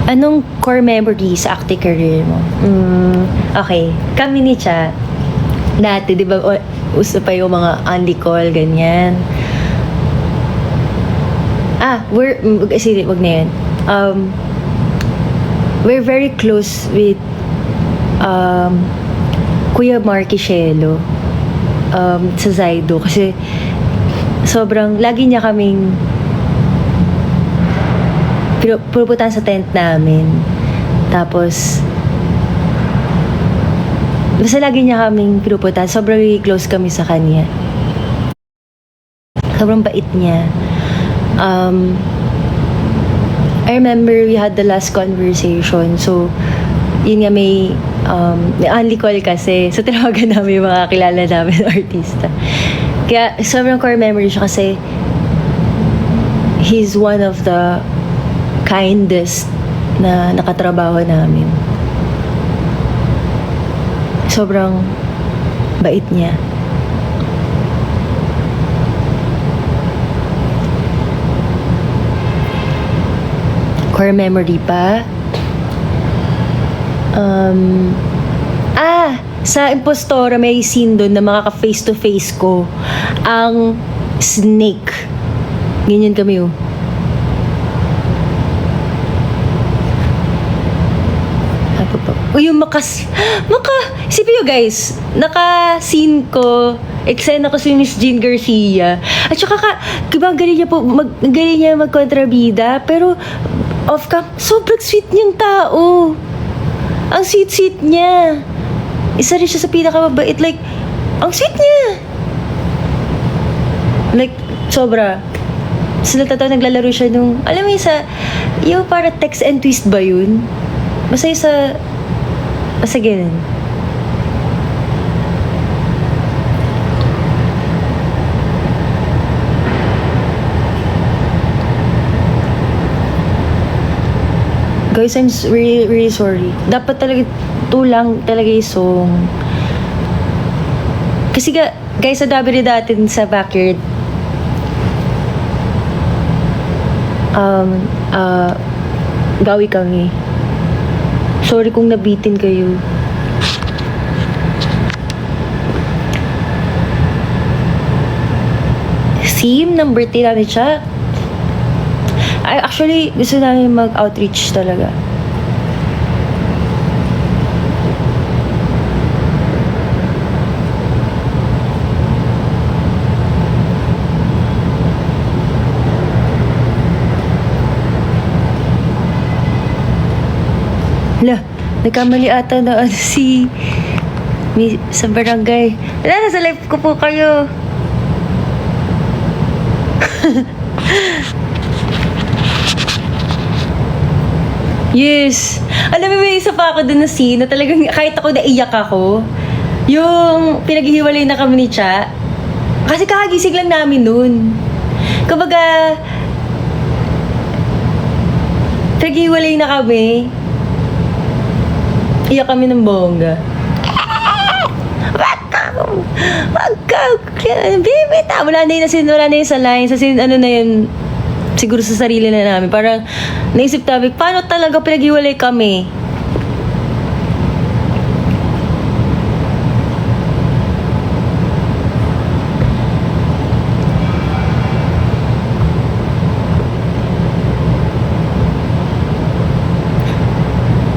Anong core memory sa acting career mo? Okay. Kami ni Cha, dati, di ba, uso pa yung mga Andy Call, ganyan. Wag na yun. We're very close with Kuya Marky Shelo sa Zaido kasi sobrang lagi niya kaming pupuntahan sa tent namin, tapos basta lagi niya kaming pinupuntahan. Sobrang close kami sa kanya, sobrang bait niya. I remember we had the last conversation. So, yun nga may only call kasi. So, tinawagan namin yung mga kilala namin artista. Kaya, sobrang core memory siya kasi he's one of the kindest na nakatrabaho namin. Sobrang bait niya. Core memory pa. Sa Impostora may scene doon na makaka-face to face ko ang snake. Ganyan kami, oh. Yung isipin nyo, guys, naka-scene ko, eksena ko si Miss Jean Garcia. At saka diba, galing niya magkontrabida, pero off-cam, sobrang sweet niyang tao. Ang sweet-sweet niya. Isa rin siya sa pinakamabait. Like, ang sweet niya. Like, sobra. Sila tataw naglalaro siya nung, alam mo yung para text and twist ba yun? Basta ganun. Guys, I'm really, really sorry. Dapat talaga tulang talaga yung song. Kasi guys, sa dabi natin sa backyard, gawi kami. Sorry kung nabitin kayo. Theme number 3 namin siya. Actually, gusto namin mag-outreach talaga. Hala, nagkamali ata na si sa barangay. Wala, nasa live ko po kayo. Yes. Alam mo, may isa pa ako dun na scene na talagang kahit ako naiyak ako. Yung pinaghihiwalay na kami ni Cha. Kasi kakagising lang namin nun. Kumbaga, pinaghihiwalay na kami. Iyak kami ng bongga. Wag ka! Baby, wala na yun sa line. Sa ano na yun, siguro sa sarili na namin. Parang, naisip namin, paano talaga pinag-iwalay kami?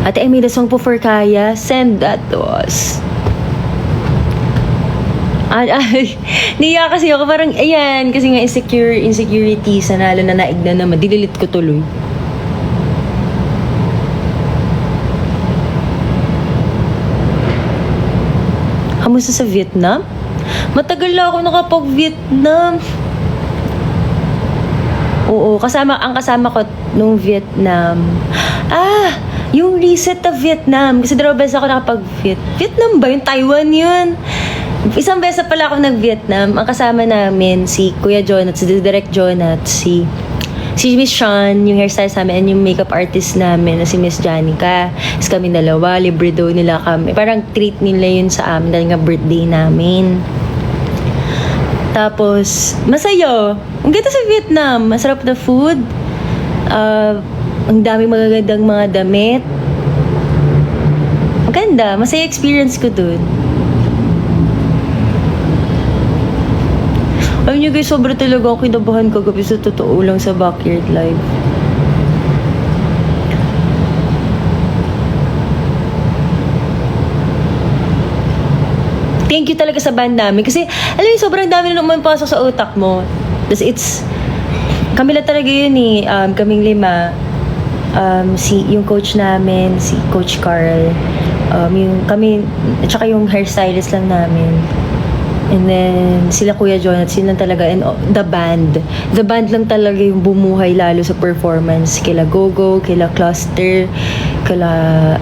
Ate, I made a song po for Kaya. Send that to us. Niya kasi ako parang, ayan, kasi nga insecurity sa nalo na naig na naman. Dililit ko tuloy. Kamusta sa Vietnam? Matagal na ako nakapag-Vietnam. Oo, ang kasama ko nung Vietnam. Yung reset of Vietnam. Kasi dalawang beses ako Vietnam ba? Yung Taiwan yun. Isang beses pala ako nag-Vietnam. Ang kasama namin, si Kuya Jonat, si Direct Jonat, si Miss Sean, yung hairstylist namin, and yung makeup artist namin na si Miss Janica. Tapos kami dalawa, libre daw nila kami. Parang treat nila yun sa amin dahil nga birthday namin. Tapos, masaya. Ang ganda sa Vietnam. Masarap na food. Ang daming magagandang mga damit. Maganda. Masaya experience ko dun. Alam niyo guys, sobra talaga ako kinabahan kagabi sa totoo lang sa Backyard Live. Thank you talaga sa band namin. Kasi, alam niyo, sobrang dami na umapasok sa utak mo. Tapos kami lang talaga yun eh. Kaming lima. Yung coach namin, si Coach Carl. Kami, at saka yung hairstylist lang namin. And then, sila Kuya John at sila talaga, and the band. The band lang talaga yung bumuhay lalo sa performance. Kila Gogo, kila Cluster, kila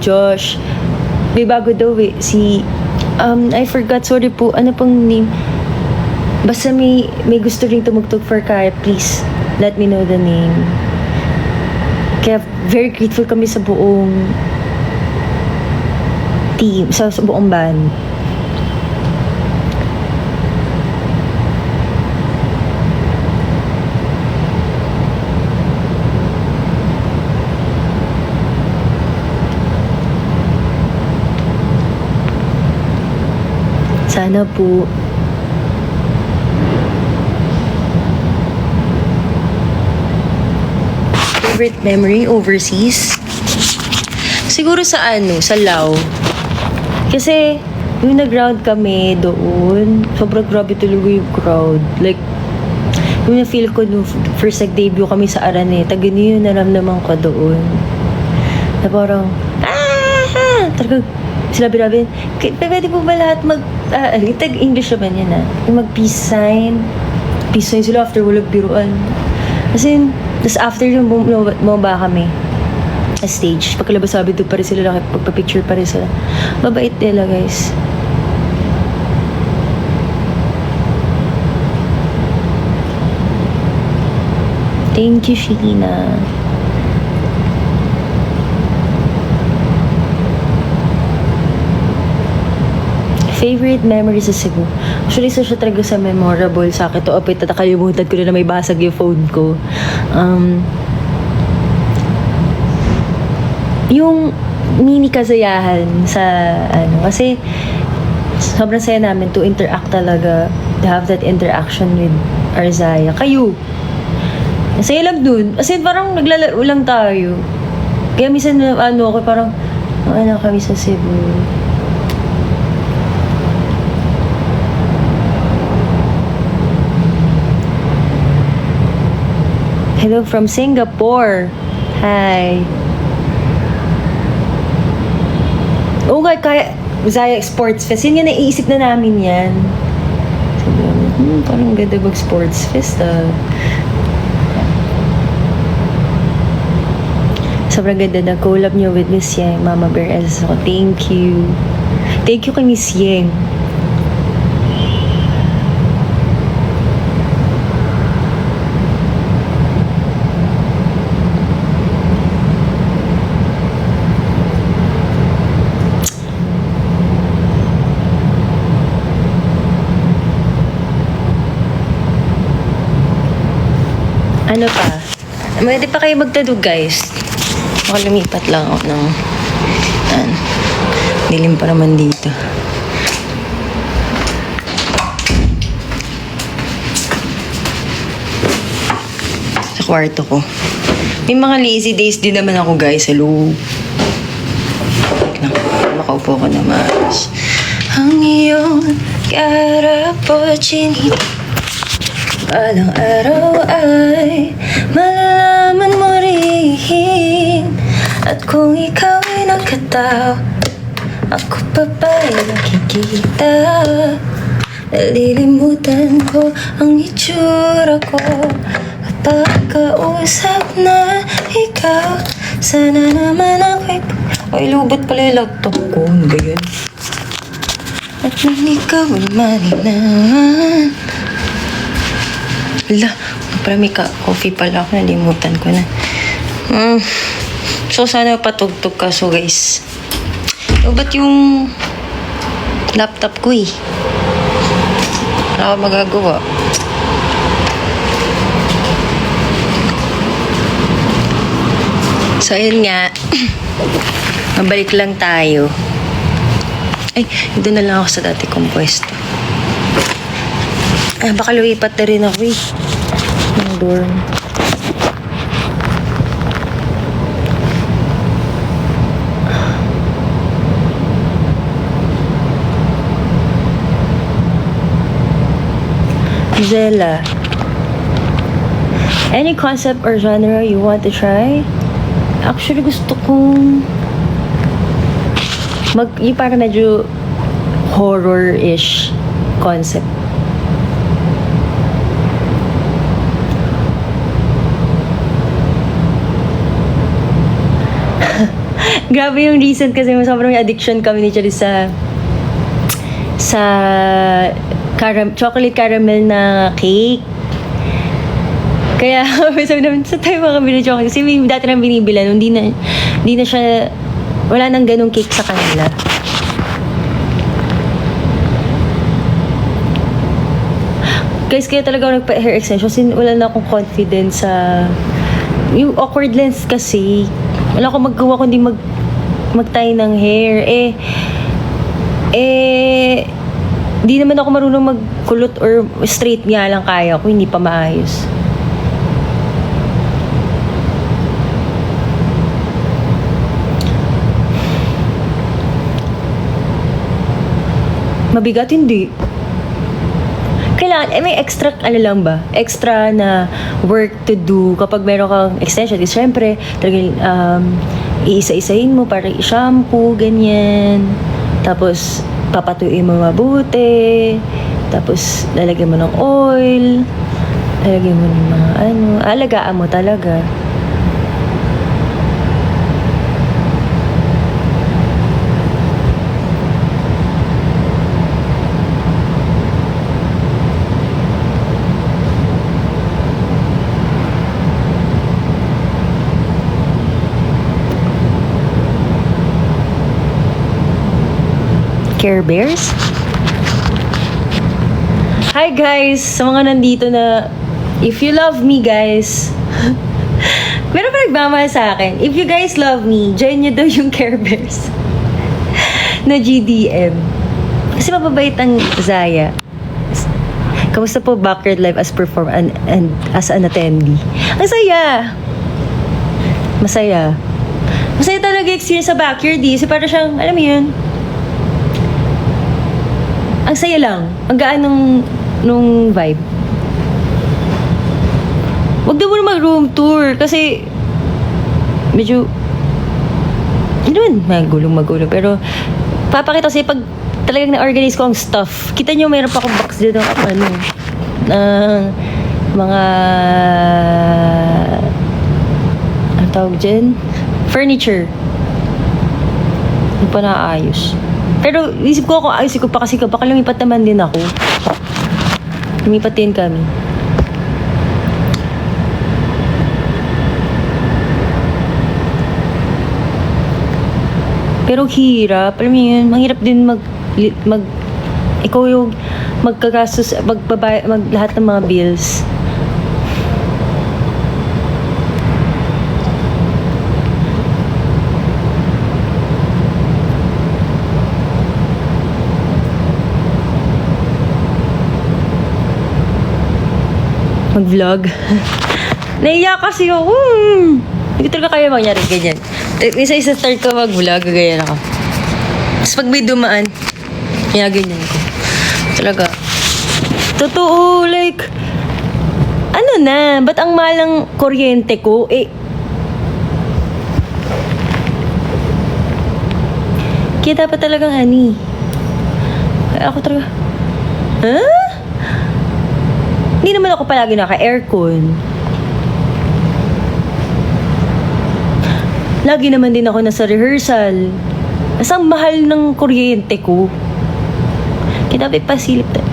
Josh. May bago daw eh. I forgot, sorry po, ano pang name? Basta may gusto ring tumugtog for Kaya, please, let me know the name. Kaya, very grateful kami sa buong team, sa buong band. Sana po favorite memory overseas? Siguro sa Lao. Kasi yung nag-ground kami doon, sobrang grabe talaga yung crowd. Like, yung na-feel ko nung first nag-debut kami sa Araneta, ganyan yung naramdaman ko doon. Na parang, talagang sinabi namin, pwede po ba lahat English naman yan yung mag-peace sign. Peace sign sila after walang biruan. As in, tas after yung bumaba kami sa stage, pagkalabas sabi doon pa rin sila, pagpa-picture pa rin sila. Mabait nila guys. Thank you, Sheena. Favorite memories sa Cebu. Actually, isa siya talaga sa memorable sa akin. To apit, nakalimutan ko na may basag yung phone ko. Yung mini kasayahan sa kasi sobrang saya namin to interact talaga, to have that interaction with Arzaya. Kayo! Masaya lang dun. As in, parang naglalaro lang tayo. Kaya minsan, ako parang, kami sa Cebu. Hello from Singapore. Hi. Oo nga, kaya Zaya Sports Fest. Yun nga, naiisip na namin yan. Sabi namin, parang ganda mag-sports fest Sobrang ganda na collab niyo with Miss Yang, Mama Bear S. So, thank you. Thank you kay Miss Yang. Ano pa? Pwede pa kayo magtadog, guys. Baka lumipat lang ako ng... dilim pa naman dito. Sa kwarto ko. May mga lazy days din naman ako, guys. Hello. Makaupo ko na mas. Ang iyong karapuccinito. Balang araw ay malalaman mo rin. At kung ikaw ay nakataw, ako pa ba'y nakikita? Nalilimutan ko ang itsura ko kapag kausap na ikaw. Sana naman ako'y... Ay, lubot pala yung laptop ko. Ano ba yun? At nang ikaw ay malinawan. Wala, parang may coffee pala ako. Nalimutan ko na. So, sana patugtog ka. So, guys. Ba't yung laptop ko eh? Wala ako magagawa. So, ayun nga. Mabalik lang tayo. Ay, doon na lang ako sa dati kong pwesto. Baka lumipat na rin ako eh. Ng dorm. Zella. Any concept or genre you want to try? Actually, gusto kong yung parang medyo horror-ish concept. Grabe yung recent kasi sobrang addiction kami ni Charisse sa chocolate caramel na cake. Kaya sabi namin, sa tayo makabili chocolate. Kasi may dati nang binibila, hindi na siya, wala nang ganong cake sa kanila. Guys, kaya talaga ako nagpa-hair extension kasi wala na akong confidence sa yung awkward lens kasi. Wala akong magawa kundi mag-tie ng hair. Di naman ako marunong magkulot or straight nga lang kaya ko, hindi pa maayos. Mabigat, hindi. Kailangan, may extra, lang ba? Extra na work to do kapag meron kang extension. Kasi syempre, talagang iisa-isahin mo para i-shampoo, ganyan. Tapos, papatuin mo mabuti. Tapos, lalagyan mo ng oil. Lalagyan mo ng mga alagaan mo talaga. Care Bears? Hi guys! Sa mga nandito na, if you love me guys, meron pa nagmamahal sa akin. If you guys love me, join nyo daw yung Care Bears na GDM. Kasi mababait ang Zaya. Kamusta po backyard life as performer and as an attendee? Ang saya! Masaya. Masaya talaga experience sa backyard eh. Kasi para siyang, alam mo yun, ang saya lang. Ang gaan nung vibe. Huwag na muna mag-room tour kasi medyo hindi naman magulo. Pero papakita kasi pag talagang na-organize ko ang stuff. Kita nyo, mayroon pa akong box dito ng mga ano tawag dyan? Furniture. Hindi pa naayos. Pero isip ko kung ayusin ko pa kasi baka lumipat naman din ako. Lumipat din kami. Pero hirap. Alam mo yun, mahirap din ikaw yung magkagastos, lahat ng mga bills. Mag-vlog. Naiyak kasi ako. Hindi ko talaga kaya mangyari ganyan. Isa start ko mag-vlog, ganyan ako. Tapos pag may dumaan, ganyan ko. Talaga. Totoo, like, ano na, ba't ang mahal ng kuryente ko? Kaya dapat talagang ani. Ako talaga, huh? Hindi naman ako palagi naka-aircon. Lagi naman din ako nasa rehearsal. Ang mahal ng kuryente ko. Kaya dapat pasilip tayo.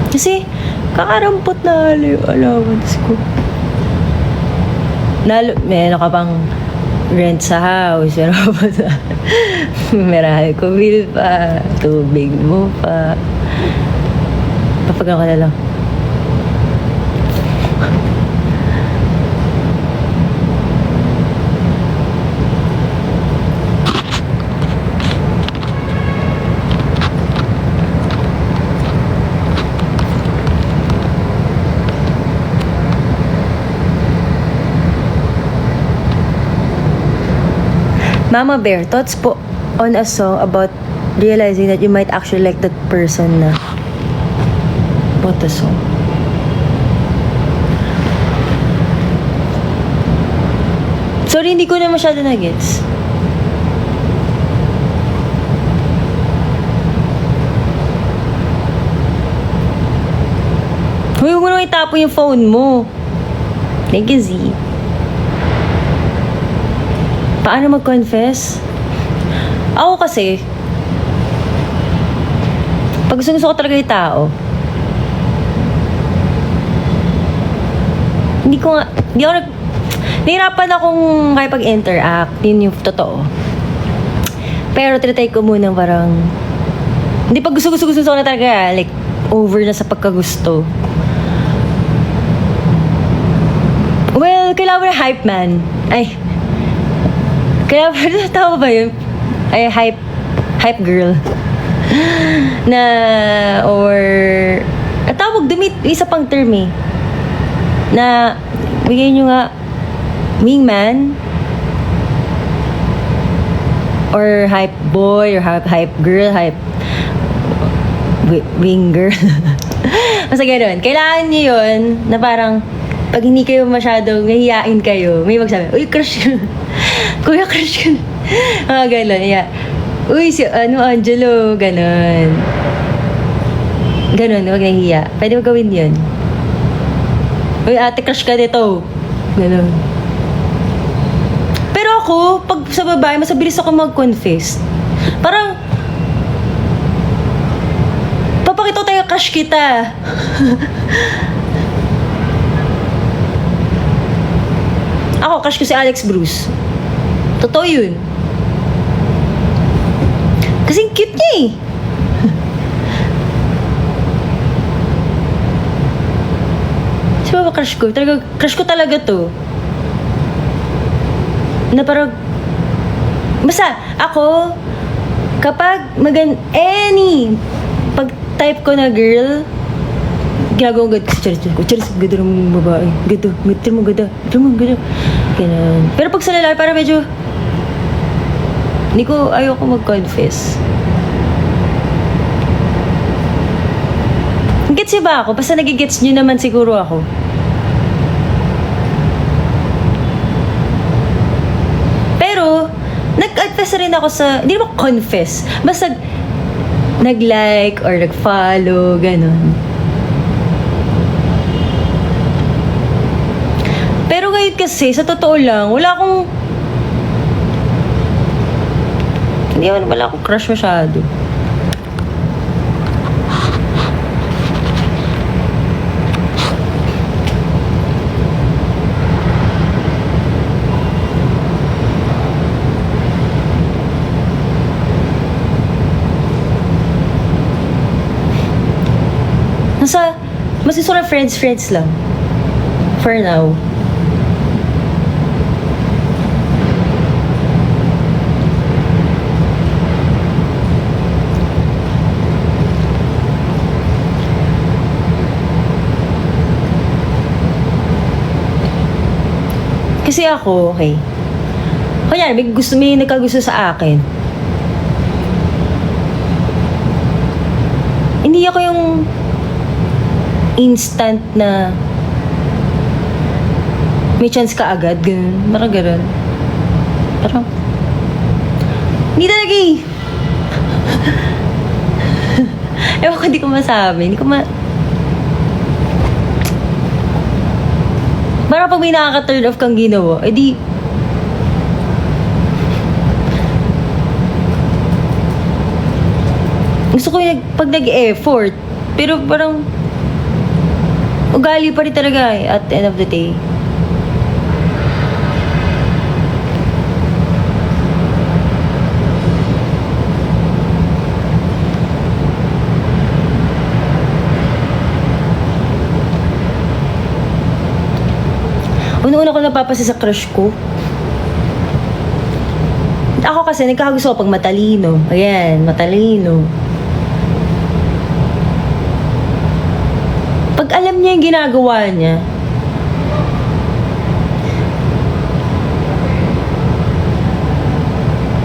Kasi, kakarampot na yung allowance ko. Meron ka pang rent sa house, meron ka pa sa merahe ko bill pa, tubig mo pa. Papagal ka na lang. Mama Bear, thoughts po on a song about realizing that you might actually like that person na. What a song? Sorry, hindi ko na masyado na-gets. Huwag mo naman itapon yung phone mo. Thank you, Z. Paano mag-confess? Ako kasi, pag gusto ko talaga yung tao, nahirapan akong makipag-interact. Yun yung totoo. Pero tinatry ko munang parang, hindi pag gusto ko na talaga, like, over na sa pagkagusto. Well, kailangan mo na hype man. Kaya, tama ba yun? Hype girl. Na, or, tawag, isa pang term eh. Na, bigyan nyo nga, wingman, or hype boy, or hype girl, wing girl. Basta gano'n. Kailangan nyo yun, na parang, pag hindi kayo masyadong nahihiyain kayo, may magsabi, uy, crush yun. Kuya, crush ka na. Mga gano'n, yeah. Uy, si Angelo, gano'n. Gano'n, huwag nahihiya. Pwede mo gawin yun. Uy, ate, crush ka nito. Gano'n. Pero ako, pag sa babae, mas mabilis ako mag-confess. Parang, papakita tayo, crush kita. Ako, crush ko si Alex Bruce. Totoo yun. Kasi cute niya eh. Di ba crush ko? Talaga, crush ko talaga to. Na parang, basta, ako, kapag pag type ko na girl, ginagawa agad ko sa Charis, ganda ng babae. Ganda mo, ganda. Ganun. Pero pag sa lalaki, parang medyo, ayoko mag-confess. Gets niyo ba ako? Basta nagigets niyo naman siguro ako. Pero, nag-confess rin ako sa, hindi naman confess, basta nag-like or nag-follow, ganun. Pero ngayon kasi, sa totoo lang, wala akong crush masyado. Masisura friends lang. For now. Kasi ako, okay. Kunyari, may nagkagusto sa akin. Hindi ako yung instant na may chance ka agad, ganun. Parang ganun. Parang, hindi talaga eh. Ewan ko, hindi ko masabi. Parang pag may nakaka-turn off kang ginawa, edi, gusto ko yung pag nag-effort. Pero parang, ugali pa rin talaga eh, at the end of the day. Una-una ko napapasa sa crush ko. Ako kasi, nagkakagusto ko pag matalino. Ayan, matalino. Pag alam niya yung ginagawa niya,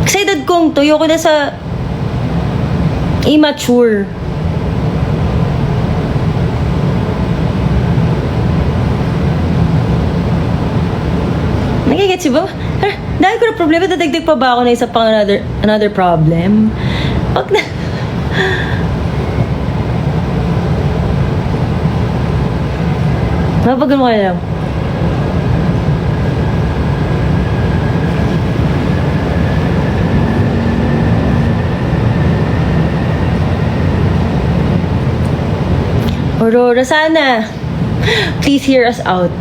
excited kong tuyo ko na sa immature. Nagigets ba? Dahil ko na problema, dadagdag pa ba ako na isa pang another problem? Pag na... Mapagan mo ka lang. Aurora, sana. Please hear us out.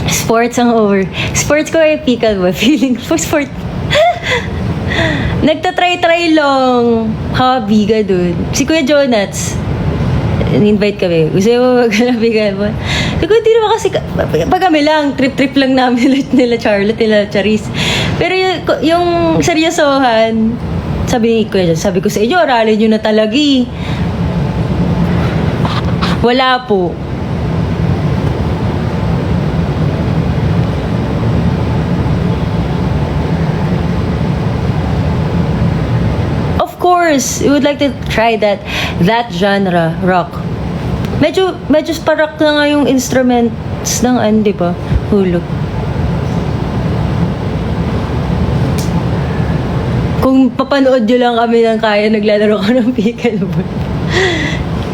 Sports ang over. Sports ko ay pickle ba? Feeling for sport. Nagtatry-try lang. Hobby ka dun. Si Kuya Jonats. In-invite kami. Gusto mo mag-alabigan mo? Sabi ko, hindi naman kasi, pag kami lang, trip-trip lang namin nila Charlotte, nila Charis. Pero yung seryosohan, sabi ko sa inyo, aralin nyo na talaga eh. Wala po. Of course, we would like to try that genre, rock. Medyo pa-rock na nga yung instruments ng di ba? Hulog. Kung papanood nyo lang kami ng kaya, naglalaro ka ng pickleball.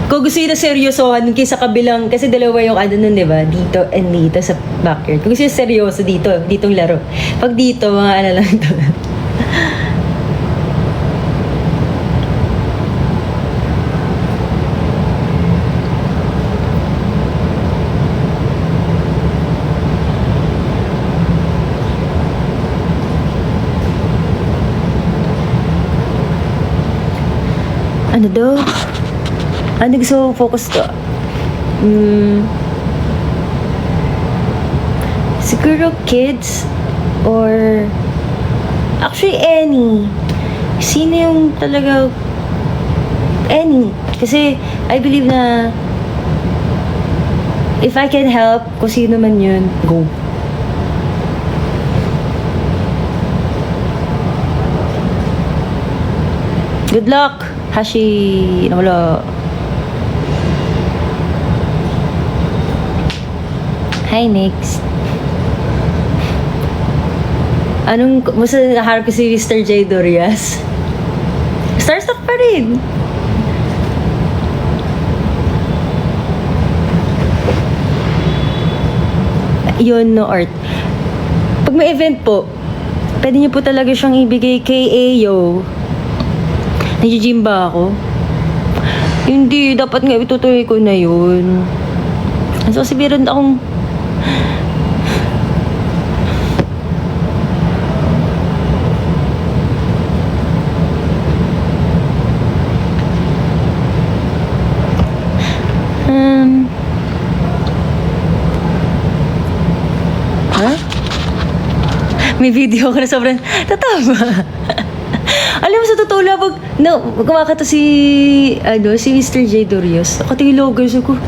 Kung gusto nyo na seryosohan kaysa kabilang, kasi dalawa yung nun, di ba? Dito and dito sa backyard. Kung gusto nyo seryoso ditong laro. Pag dito, mga lang to. Ano daw? Ano gusto mo focus to? Mm, siguro kids or actually any. Sino yung talaga any. Kasi I believe na if I can help, kung sino man yun, go. Good luck, Hashi. Wala. Hi, next. Anong, musta nakaharap ko si Mr. J. Dorias? Starstruck pa rin. Yun, no art. Pag may event po, pwede niyo po talaga siyang ibigay kay Ayo. Nag-gym ba ako? Hindi, dapat nga itutuloy ko na yun. So, kasi meron akong may video ko na sobrang tatama. Alam mo, sa totoo lang, pag kumakata si Mr. J. Dorias, nakatilogan siya ko.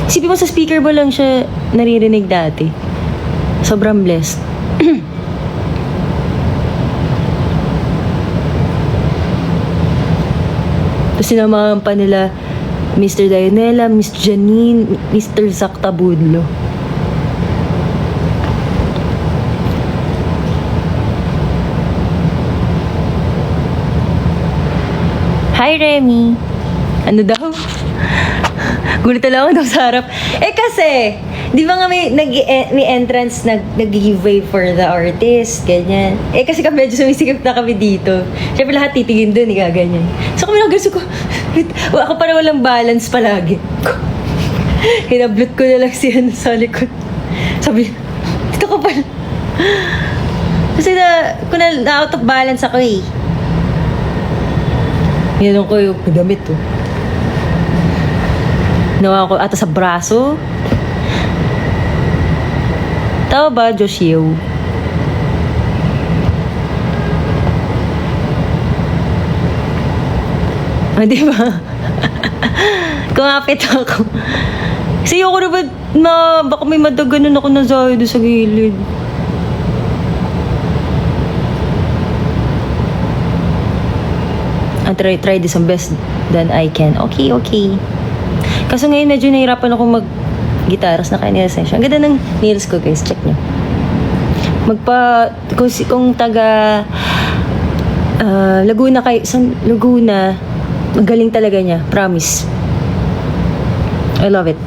Isipin mo, sa speaker ba lang siya naririnig dati? Sobrang blessed. Tapos sinamahan pa nila Mr. Dianela, Miss Janine, Mr. Zach Tabudlo. Hi, Remy. Ano daw? Gulat lang ako daw sa harap. Kasi, di ba nga may entrance nag-giveaway for the artist, ganyan. Kasi kami medyo sumisikip na kami dito. Siyempre lahat titingin doon, gaganyan. So kami lang gusto ko, ako para walang balance palagi. Hinablot ko na lang siya sa likod. Sabi, dito ka pala. Kasi kung na-out of balance ako eh. Yan ko yung gamit to. Nawa ko ata sa braso. Tama ba, Joshio? Di ba? Kumapit ako. Kasi ako na baka may madaganan ako na zayo doon sa gilid. Try this ang best than I can. Okay. Kaso ngayon medyo nahirapan ako mag-gitaras na kaya nails session. Ang ganda ng nails ko, guys. Check nyo. Kung taga Laguna Laguna, magaling talaga niya. Promise. I love it.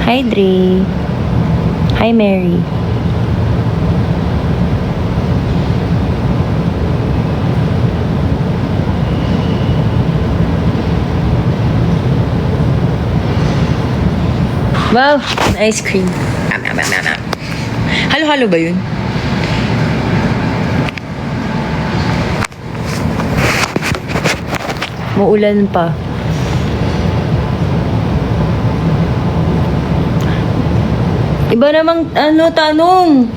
Hi, Dre. Hi, Mary. Wow, ice cream. Halo-halo ba yun? Maulan pa. Iba namang tanong.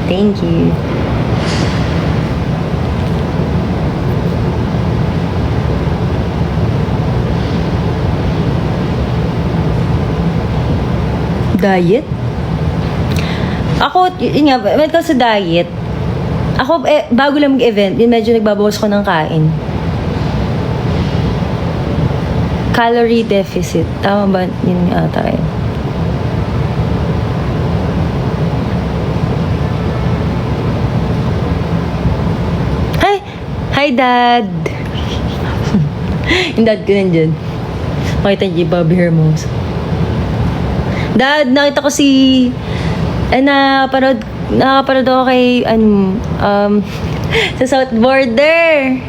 Thank you. Diet? Ako, yun nga, when it comes to diet, ako, bago lang mag-event, yun medyo nagbabawas ko ng kain. Calorie deficit. Tama ba? Yun nga ata eh. Hi, Dad! Yung dad ko nandyan. Makita niyo yung Bobby Hermoso. Dad, nakita ko si... nakapanood ako kay... sa South Border.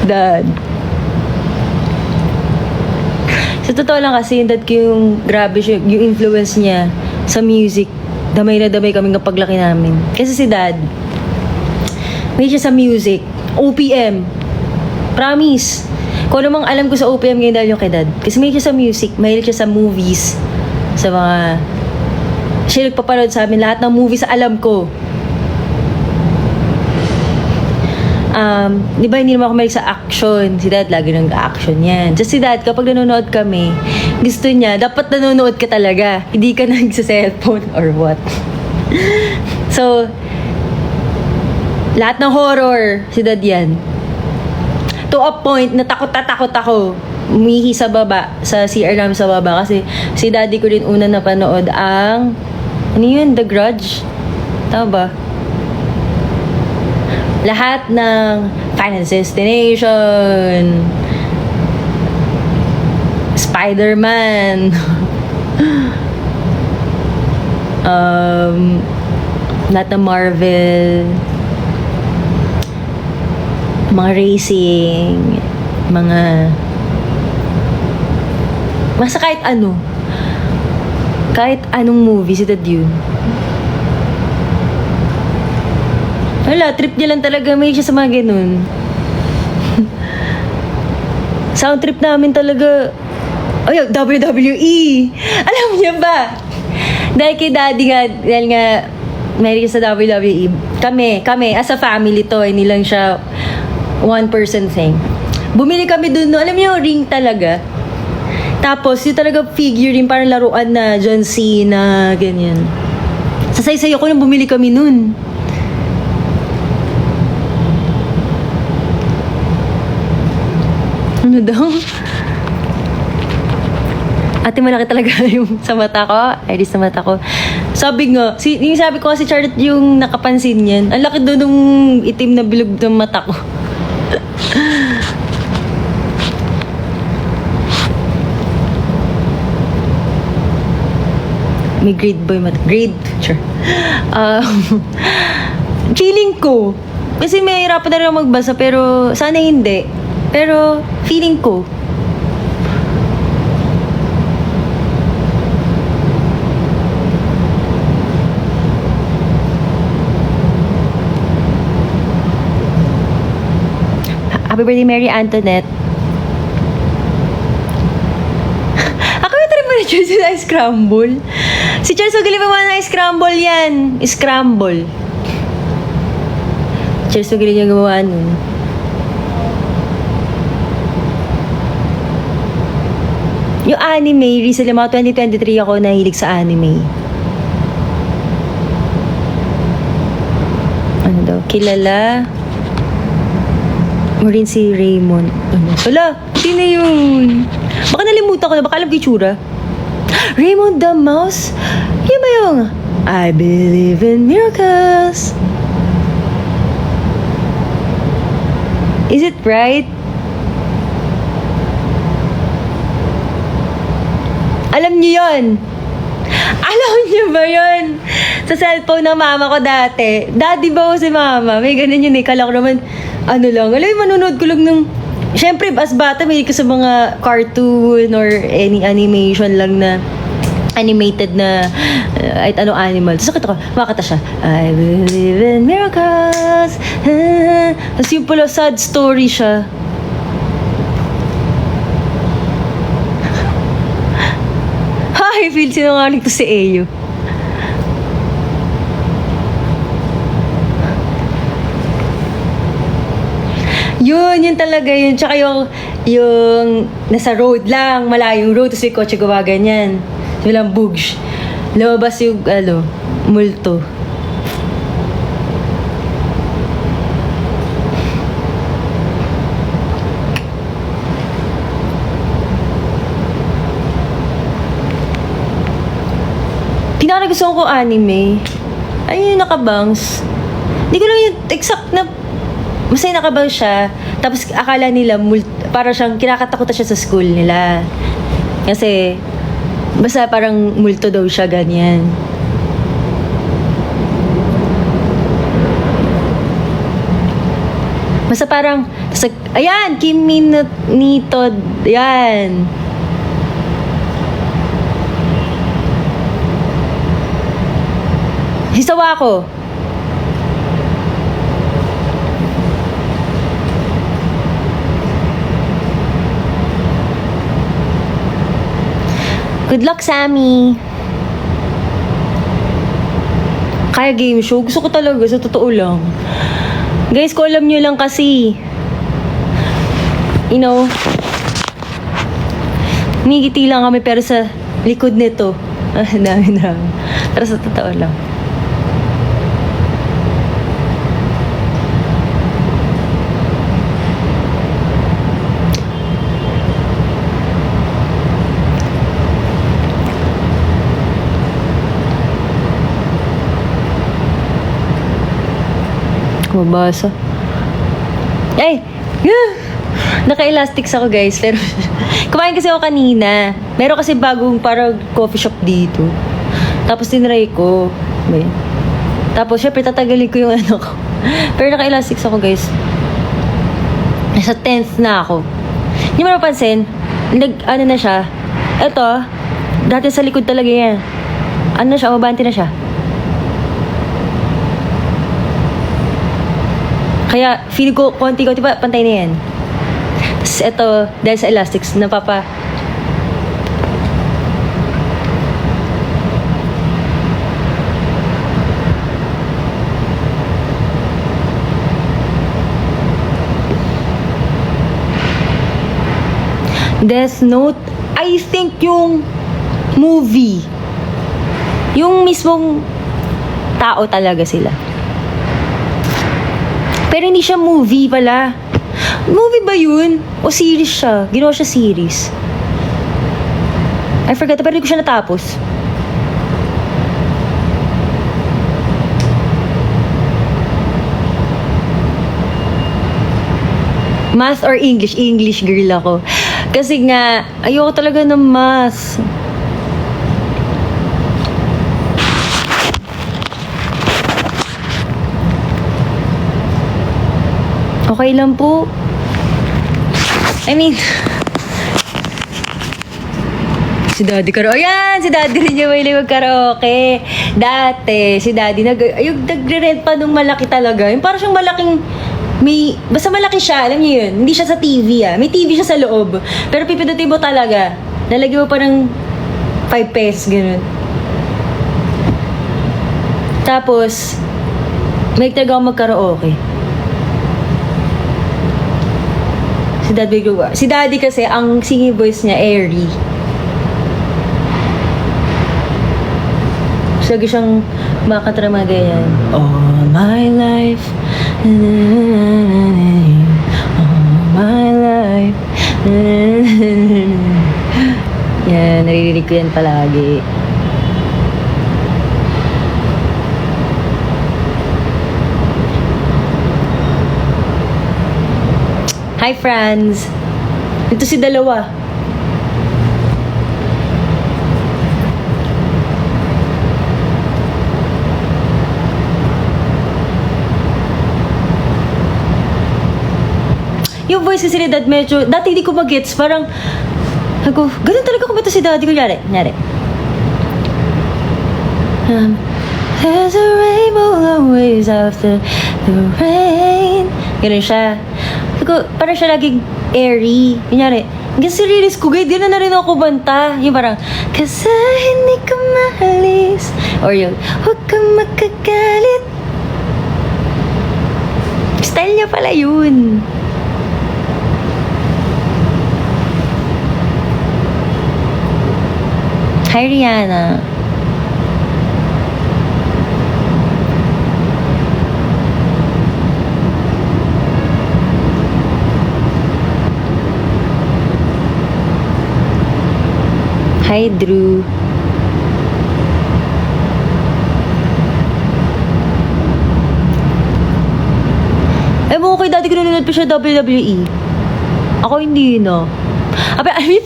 Dad. Sa totoo lang kasi, yung dad ko yung grabe siya, yung influence niya sa music damay na damay kami kapag laki namin. Kasi si dad, may siya sa music. OPM. Promise. Kung ano mang alam ko sa OPM ngayon dahil yung kay dad. Kasi may siya sa music, mahilig siya sa movies. Sa mga... Siya nagpapanood sa amin lahat ng movies sa alam ko. Di ba hindi naman ako mahilig sa action? Si dad lagi nag-action yan. Just si dad, kapag nanonood kami, gusto niya, dapat nanonood ka talaga. Hindi ka nagsa-cellphone or what. So, lahat ng horror, si dad yan. To a point na takot ako. Umihi sa baba, sa CR namin sa baba. Kasi si daddy ko rin una napanood ang, ano yun, The Grudge? Tama ba? Lahat ng Final Destination, Spider-Man, lahat ng Marvel, mga racing, mga basta kahit anong movie si dad yun. Wala, trip niya lang talaga. May siya sa mga ganun. Sound trip namin talaga. Ay, WWE! Alam niya ba? Dahil kay daddy nga, dahil nga, may siya sa WWE. Kami, as a family to, hindi lang siya one-person thing. Bumili kami dun, no? Alam niyo, ring talaga. Tapos, yung talaga figurine, parang laruan na John Cena, ganyan. Sasay-sayo ko nang bumili kami nun. Ano daw? Ate, malaki talaga yung sa mata ko. Iris sa mata ko. Sabi nga, yung sabi ko kasi Charlotte yung nakapansin yan. Ang laki doon ng itim na bilog ng mata ko. May grade boy mata. Grade? Sure. Feeling ko. Kasi may hirapan na rin ako magbasa pero sana hindi. Pero, feeling ko, Happy birthday, Mary Antoinette. Ako yung tarin mo na Charles na scramble. Si Charles Magaling gumawa ng scramble yan. Scramble. Charles Magaling yung gumawa nun. Yung anime, recently, mga 2023 ako nahilig sa anime. Ano daw? Kilala mo rin si Raymond. Ano? Wala, sino yun? Baka nalimutan ko na, baka alam ko yung tsura. Raymond the Mouse? Yun ba yung I believe in miracles? Is it right? Alam niyo yun? Alam niyo ba yun? Sa cellphone ng mama ko dati. Daddy ba o si mama? May ganun yun eh. Kala ko naman, ano lang. Alam mo, manonood ko lang ng... Siyempre, as bata, may ka sa mga cartoon or any animation lang na animated na kahit anong animal. Tapos ako, makata siya. I believe in miracles. Tapos yung pala, sad story siya. I feel sinungaling to si Eyo. Yun talaga yun. Tsaka yung nasa road lang, malayong road, tapos may kotse gawa ganyan. Walang bugs. Lumabas yung, multo. Pinakagustuhan ko anime. Ayun yung nakabangs. Hindi ko lang yung exact na masaya nakabangs siya. Tapos akala nila para siyang kinakatakutan siya sa school nila. Kasi basta parang multo daw siya, ganyan. Basta parang ayan, Kimi ni Todd. Ayan. Hisawa ko. Good luck, Sammy. Kaya game show. Gusto ko talaga, sa totoo lang. Guys, kung alam nyo lang kasi, you know, umigiti lang kami pero sa likod nito, dami. Pero sa totoo lang. Mabasa. Ay! Naka-elastics ako, guys. Pero, kumain kasi ako kanina. Meron kasi bagong parang coffee shop dito. Tapos tinry ko. May. Tapos, syempre, tatagalin ko yung ano ko. Pero naka-elastics ako, guys. Nasa 10th na ako. Hindi mo napansin? Ano na siya? Ito, dati sa likod talaga yan. Ano na siya? Mabante na siya. Kaya, feeling ko, konti-konti pa, pantay na yan. Tapos, ito, dahil sa elastics, napapa... Death Note, I think yung movie, yung mismong tao talaga sila. Pero hindi siya movie pala. Movie ba yun? O series siya? Ginawa siya series. I forgot, pero hindi ko siya natapos. Math or English? English girl ako. Kasi nga, ayoko talaga ng math. Okay lang po. I mean, si Daddy karaoke. Ayan, si Daddy rin yung mahilig mag-karaoke. Dati, si Daddy, yung nagre-rent pa nung malaki talaga. Yung parang siyang malaking, basta malaki siya, alam niyo yun. Hindi siya sa TV ah. May TV siya sa loob. Pero pipindutin mo talaga. Lalagyan mo pa ng 5 pesos, gano'n. Tapos, may talaga ako mag-karaoke. Si Daddy kasi, ang singing voice niya, airy. So, lagi siyang makatra mga ganyan. All my life, all my life. Yan, naririnig ko yan palagi. Hi, friends! Ito si dalawa. Yung voice kasi ni Dad medyo, dati hindi ko mag-gets, parang, ako, ganun talaga ko ba ito si Daddy? Kunyari. There's a rainbow always after the rain. Ganun siya. Parang siya laging airy. Kunyari, hanggang sirilis ko, di na rin ako banta. Yung parang, kasi hindi ka maalis. Or yung, huwag kang makagalit. Style niya pala yun. Hi, Rihanna. Hi, Drew. Ewan ko kay dati ko nanonood pa siya WWE. Ako hindi, no?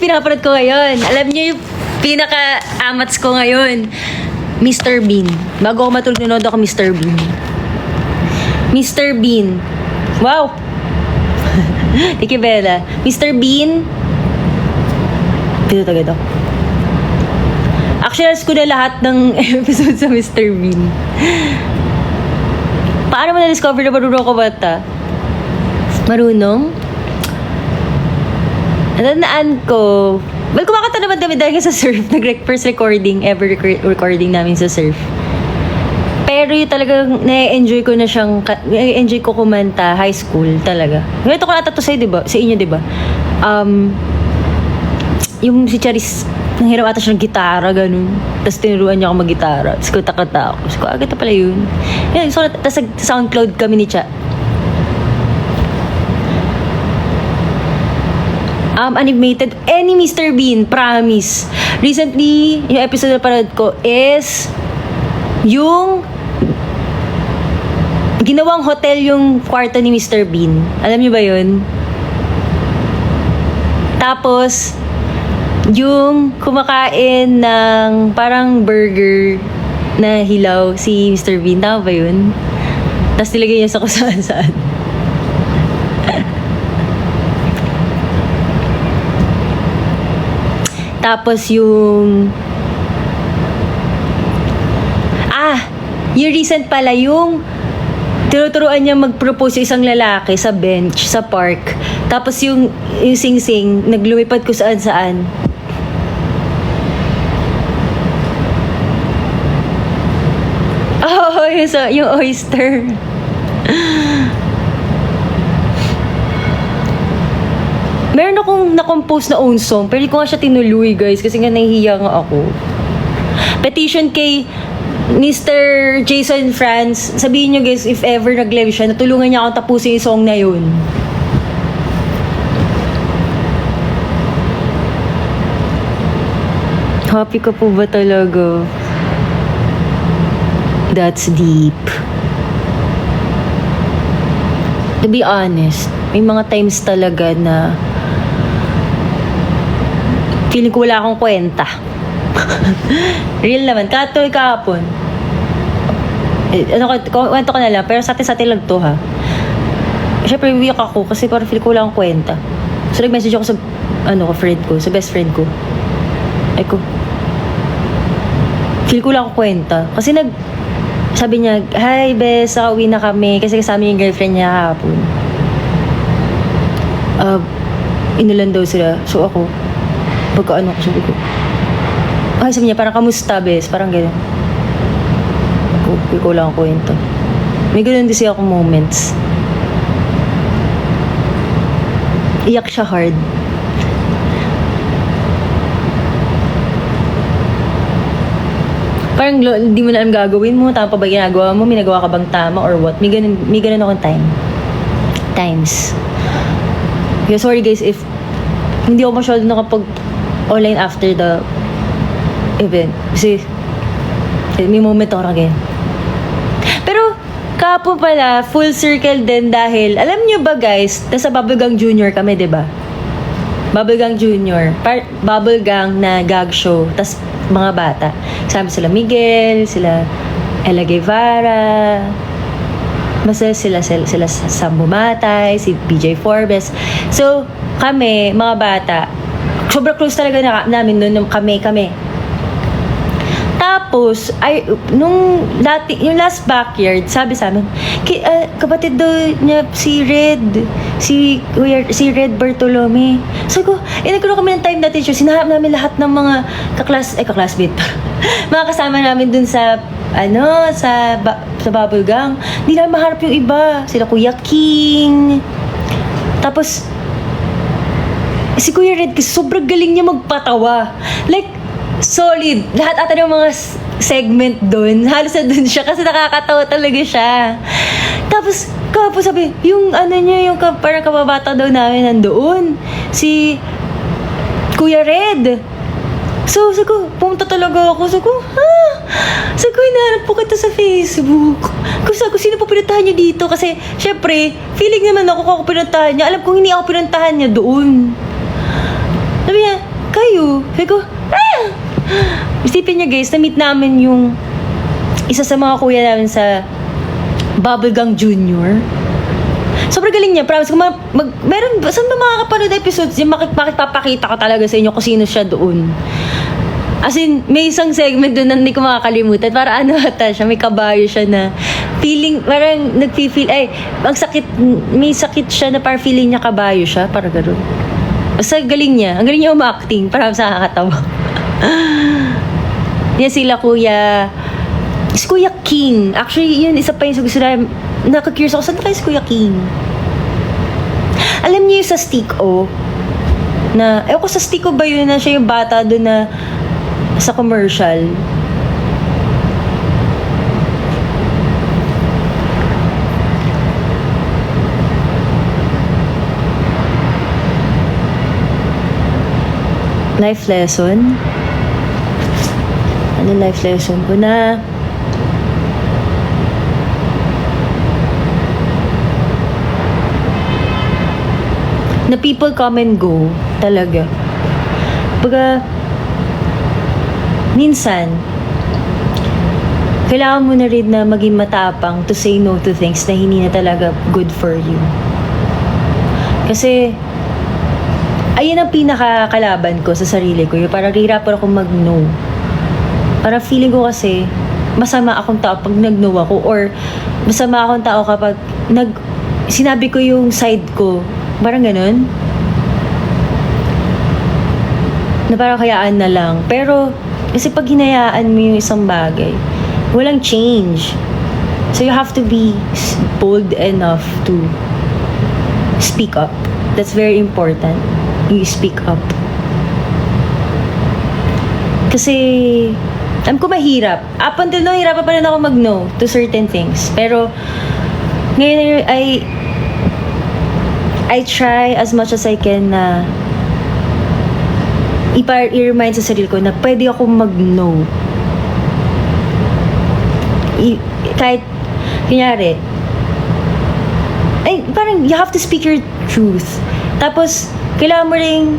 Pinapanood ko ngayon. Alam niyo yung pinaka-amats ko ngayon. Mr. Bean. Bago ako matulog, nanonood ako Mr. Bean. Mr. Bean. Wow! Thank you, Bella. Mr. Bean. Dito tagad ako. Actually, alas ko na lahat ng episode sa Mr. Bean. Paano mo na-discover na marunong ka bata? Marunong? Natandaan ko, well, kumakanta naman kami dahil sa surf. First recording, ever recording namin sa surf. Pero yung talagang na-enjoy ko na siyang, na-enjoy ko kumanta high school talaga. Ito ko nata to sa'yo, diba? Sa inyo, diba? Yung si Charis, nanghiram ata siya ng gitara, ganun. Tapos tinuruan niya ako mag-gitara. Tapos kutakata ako. Tapos ito pala yun. Yun, so, tapos sa SoundCloud kami ni Cha. Animated, any Mr. Bean, promise. Recently, yung episode na parod ko is yung ginawang hotel yung kwarto ni Mr. Bean. Alam niyo ba yun? Tapos, yung kumakain ng parang burger na hilaw si Mr. Bean. Tama ba yun? Tapos nilagay niya sa kung saan-saan. Tapos yung yung recent pala yung tinuturuan niya mag-propose yung isang lalaki sa bench, sa park. Tapos yung sing-sing, naglumipad ko saan-saan. Oh, yung oyster. Meron akong na-compose na own song, pero hindi ko nga siya tinuloy, guys, kasi nga nahihiya nga ako. Petition kay Mr. Jason Franz, sabihin nyo, guys, if ever nag-live siya, natulungan niya akong tapusin yung song na yun. Happy ka po ba talaga? That's deep. To be honest, may mga times talaga na feeling ko wala akong kwenta. Real naman. Katoy kahapon. Kwento ko na lang. Pero sa atin lang to, ha. Siyempre, umiyak ako kasi parang feeling ko wala akong kwenta. So, nag-message ako sa, friend ko, sa best friend ko. Feel ko lang akong kwenta. Kasi sabi niya, hi, bes, uwi na kami. Kasi kasama yung girlfriend niya kahapon. Inulan daw sila. So, ako, pagkaano ko, sabi ko, sabi niya, parang kamusta, bes? Parang gano'n. Ko lang ako kwento. May gano'n din siya akong moments. Iyak siya hard. Parang hindi mo na alam gagawin mo, tama pa ba ginagawa mo, may nagawa ka bang tama or what? May ganun akong times. Kaya sorry guys if hindi ako masyado nakapag online after the event. Kasi may moment ako again. Pero kapo pala, full circle din dahil, alam nyo ba guys, nasa Bubblegang Junior kami, diba? Bubblegang Junior. Bubblegang na gag show. Tas mga bata. Sabi sila Miguel, sila Ella Guevara, basta sila Sambo Matay, si PJ Forbes. So, kami, mga bata, sobrang close talaga namin noon, kami. Tapos, nung dati, yung last backyard, sabi sa amin, kapatid daw niya si Red Bartolome. So ko, nagkaroon kami ng time dati siya, sinahanap namin lahat ng mga kaklasmate, mga kasama namin dun sa, sa Bubblegang. Hindi namin maharap yung iba. Sila Kuya King. Tapos, si Kuya Red, kasi sobrang galing niya magpatawa. Like, solid. Lahat ata ng mga segment doon, halos na doon siya kasi nakakatawa talaga siya. Tapos, sabi, yung yung parang kababata daw namin nandoon. Si Kuya Red. So, sabi ko, pumunta talaga ako. Sabi ko, hinahanap po kita sa Facebook. Sabi ko, sino po pinuntahan niyo dito? Kasi, syempre, feeling naman ako pinuntahan niya. Alam kong hindi ako pinuntahan niya doon. Sabi niya, kayo? Sabi ko, isipin niya guys, na-meet namin yung isa sa mga kuya namin sa Bubblegang Junior. Sobrang galing niya. Promise, meron, saan ba makakapanood episodes? Yung makipapakita ko talaga sa inyo kung sino siya doon. As in, may isang segment doon na hindi ko makakalimutan. Para ano ata siya, may kabayo siya na feeling, parang nagfi-feel, ay, ang sakit, may sakit siya na parang feeling niya kabayo siya, parang gano'n. Basta galing niya. Ang galing niya umacting, parang sa nakakatawa. Yan sila kuya, si Kuya King. Actually, yun, isa pa yung gusto na, nakakurious ako, saan na kayo si Kuya King? Alam niyo yung sa Stick-O, na, ko sa Stick-O ba yun na siya yung bata doon na sa commercial? Life lesson? Ano life lesson ko na? Na people come and go talaga. Baga, minsan, kailangan mo na rin na maging matapang to say no to things na hindi na talaga good for you. Kasi, ayun ang pinakakalaban ko sa sarili ko. Yung parang hihirapan ako mag-no. Parang feeling ko kasi, masama akong tao pag nag-no ako. Or, masama akong tao kapag sinabi ko yung side ko. Parang ganun. Na parang hayaan na lang. Pero, kasi pag hinayaan mo yung isang bagay, walang change. So you have to be bold enough to speak up. That's very important. You speak up. Kasi, alam ko mahirap. Up until now, hirapan pa rin ako mag-no to certain things. Pero, ngayon I try as much as I can na i-remind sa sarili ko na pwede akong mag-no. Kahit, kunyari, parang you have to speak your truth. Tapos, kailangan mo rin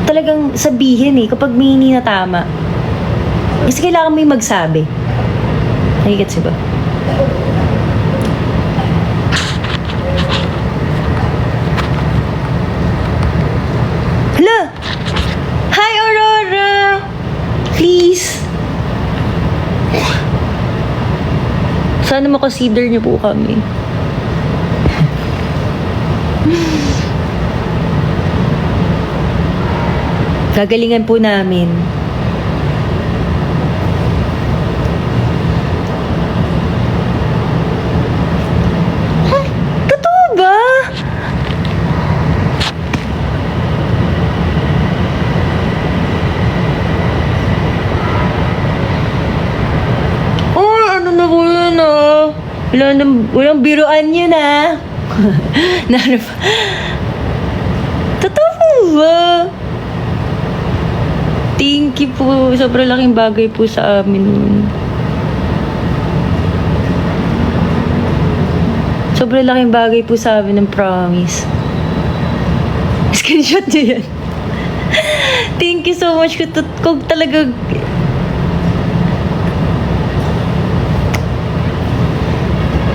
talagang sabihin kapag may hindi na tama. Kasi kailangan mo yung magsabi. Nakikits ba? Please. Sana makonsider niyo po kami. Gagalingan po namin. Huh? Totoo ba? Walang biruan yun Totoo ba? Thank you po. Sobrang laking bagay po sa amin. Sobrang laking bagay po sa amin ng promise. Screenshot niyo yan. Thank you so much kung talaga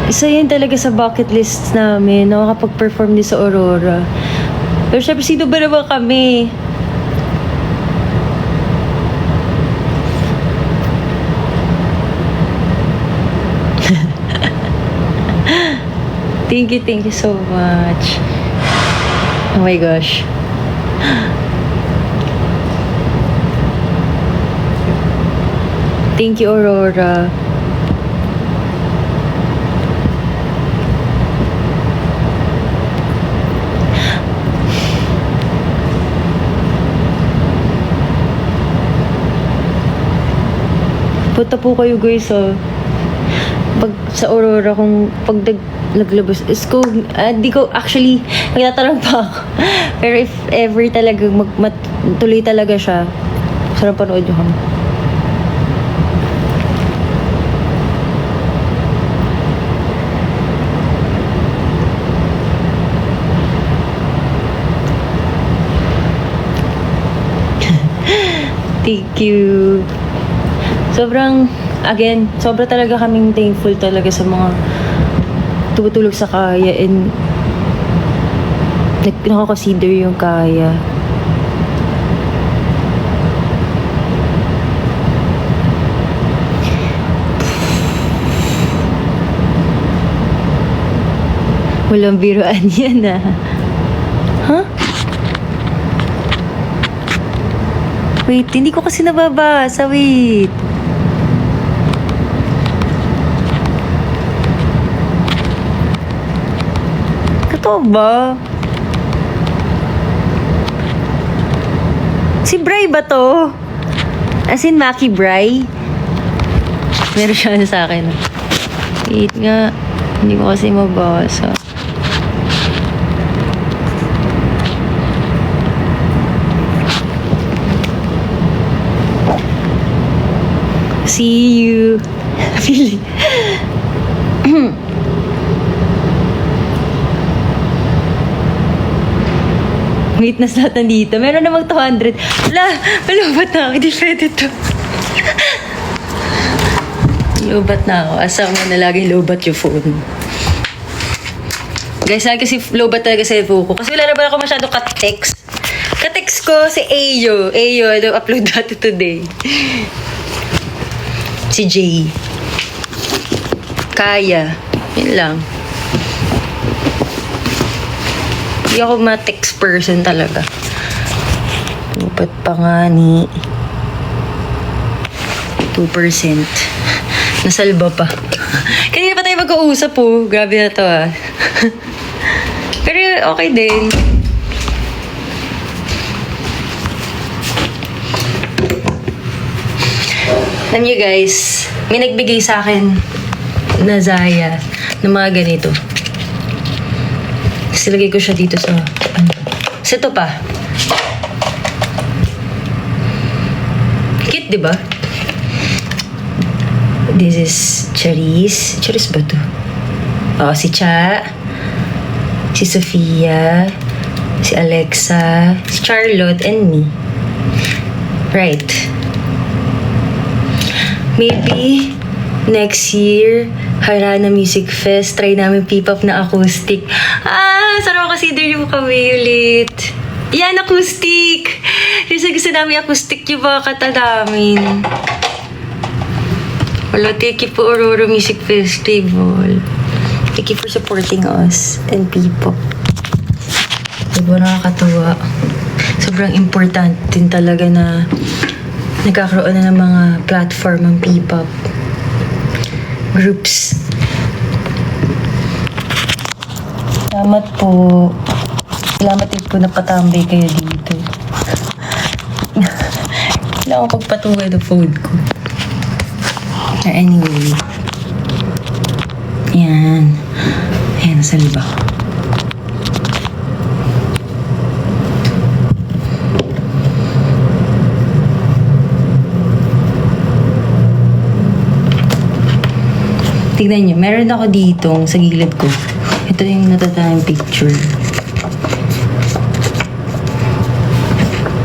isa yun talaga sa bucket list namin na makapag-perform din sa Aurora. Pero syempre, sino ba naman kami? Thank you so much. Oh my gosh. Thank you, Aurora. Punta po kayo guys pag sa Aurora kung pag naglabas is ko di ko actually nagtatanong pa ako pero if ever talaga tuloy talaga siya sarap panood nyo kami. Thank you. Sobra talaga kaming thankful talaga sa mga tumutulog sa kaya and nakaka-consider yung kaya. Walang biruan yan ah. Huh? Wait, hindi ko kasi nababasa. Wait. Totoo ba? Si Bray ba to? As in, Maki Bray? Meron siya sa akin. Wait nga. Hindi ko kasi mabasa. See you. Feeling. Witness lahat nandito. Meron namang 200. Malubat na ako. Hindi pwede to. Lubat na ako. Asam mo na lagi lubat yung phone. Guys, lagi kasi lubat talaga sa phone ko. Kasi wala naman ako masyado ka-text. Ka-text ko si Ayo. Ayo, ito upload natin today. Si Jay. Kaya. Yun lang. Hindi ako ma-text person talaga. Lupat pa nga ni 2%. Nasalba pa. Kanina pa tayo mag-uusap po. Grabe na to ah. Pero okay din. Alam niyo guys, may nagbigay sa akin na Zaya ng mga ganito. Silagay ko siya dito sa Kasi ito pa. Cute, diba? This is Charis. Charis ba to? Oh, si Cha. Si Sofia. Si Alexa. Si Charlotte and me. Right. Maybe next year, Harana Music Fest, try namin P-pop na acoustic. Sana consider yung kami ulit. Yan, acoustic! Kasi gusto namin acoustic yung mga kata namin. Wala, thank you po Aurora Music Festival. Thank you for supporting us and P-pop. Diba nakakatawa? Sobrang important din talaga na nagkakaroon na ng mga platform ng P-pop groups. Salamat po. Salamat din po na patambay kayo dito. Kailangan ko pagpatuloy ng phone ko. Anyway. Yan. Ayan, nasa liba. Tignan nyo, meron ako ditong sa gilid ko. Ito yung natatayang picture.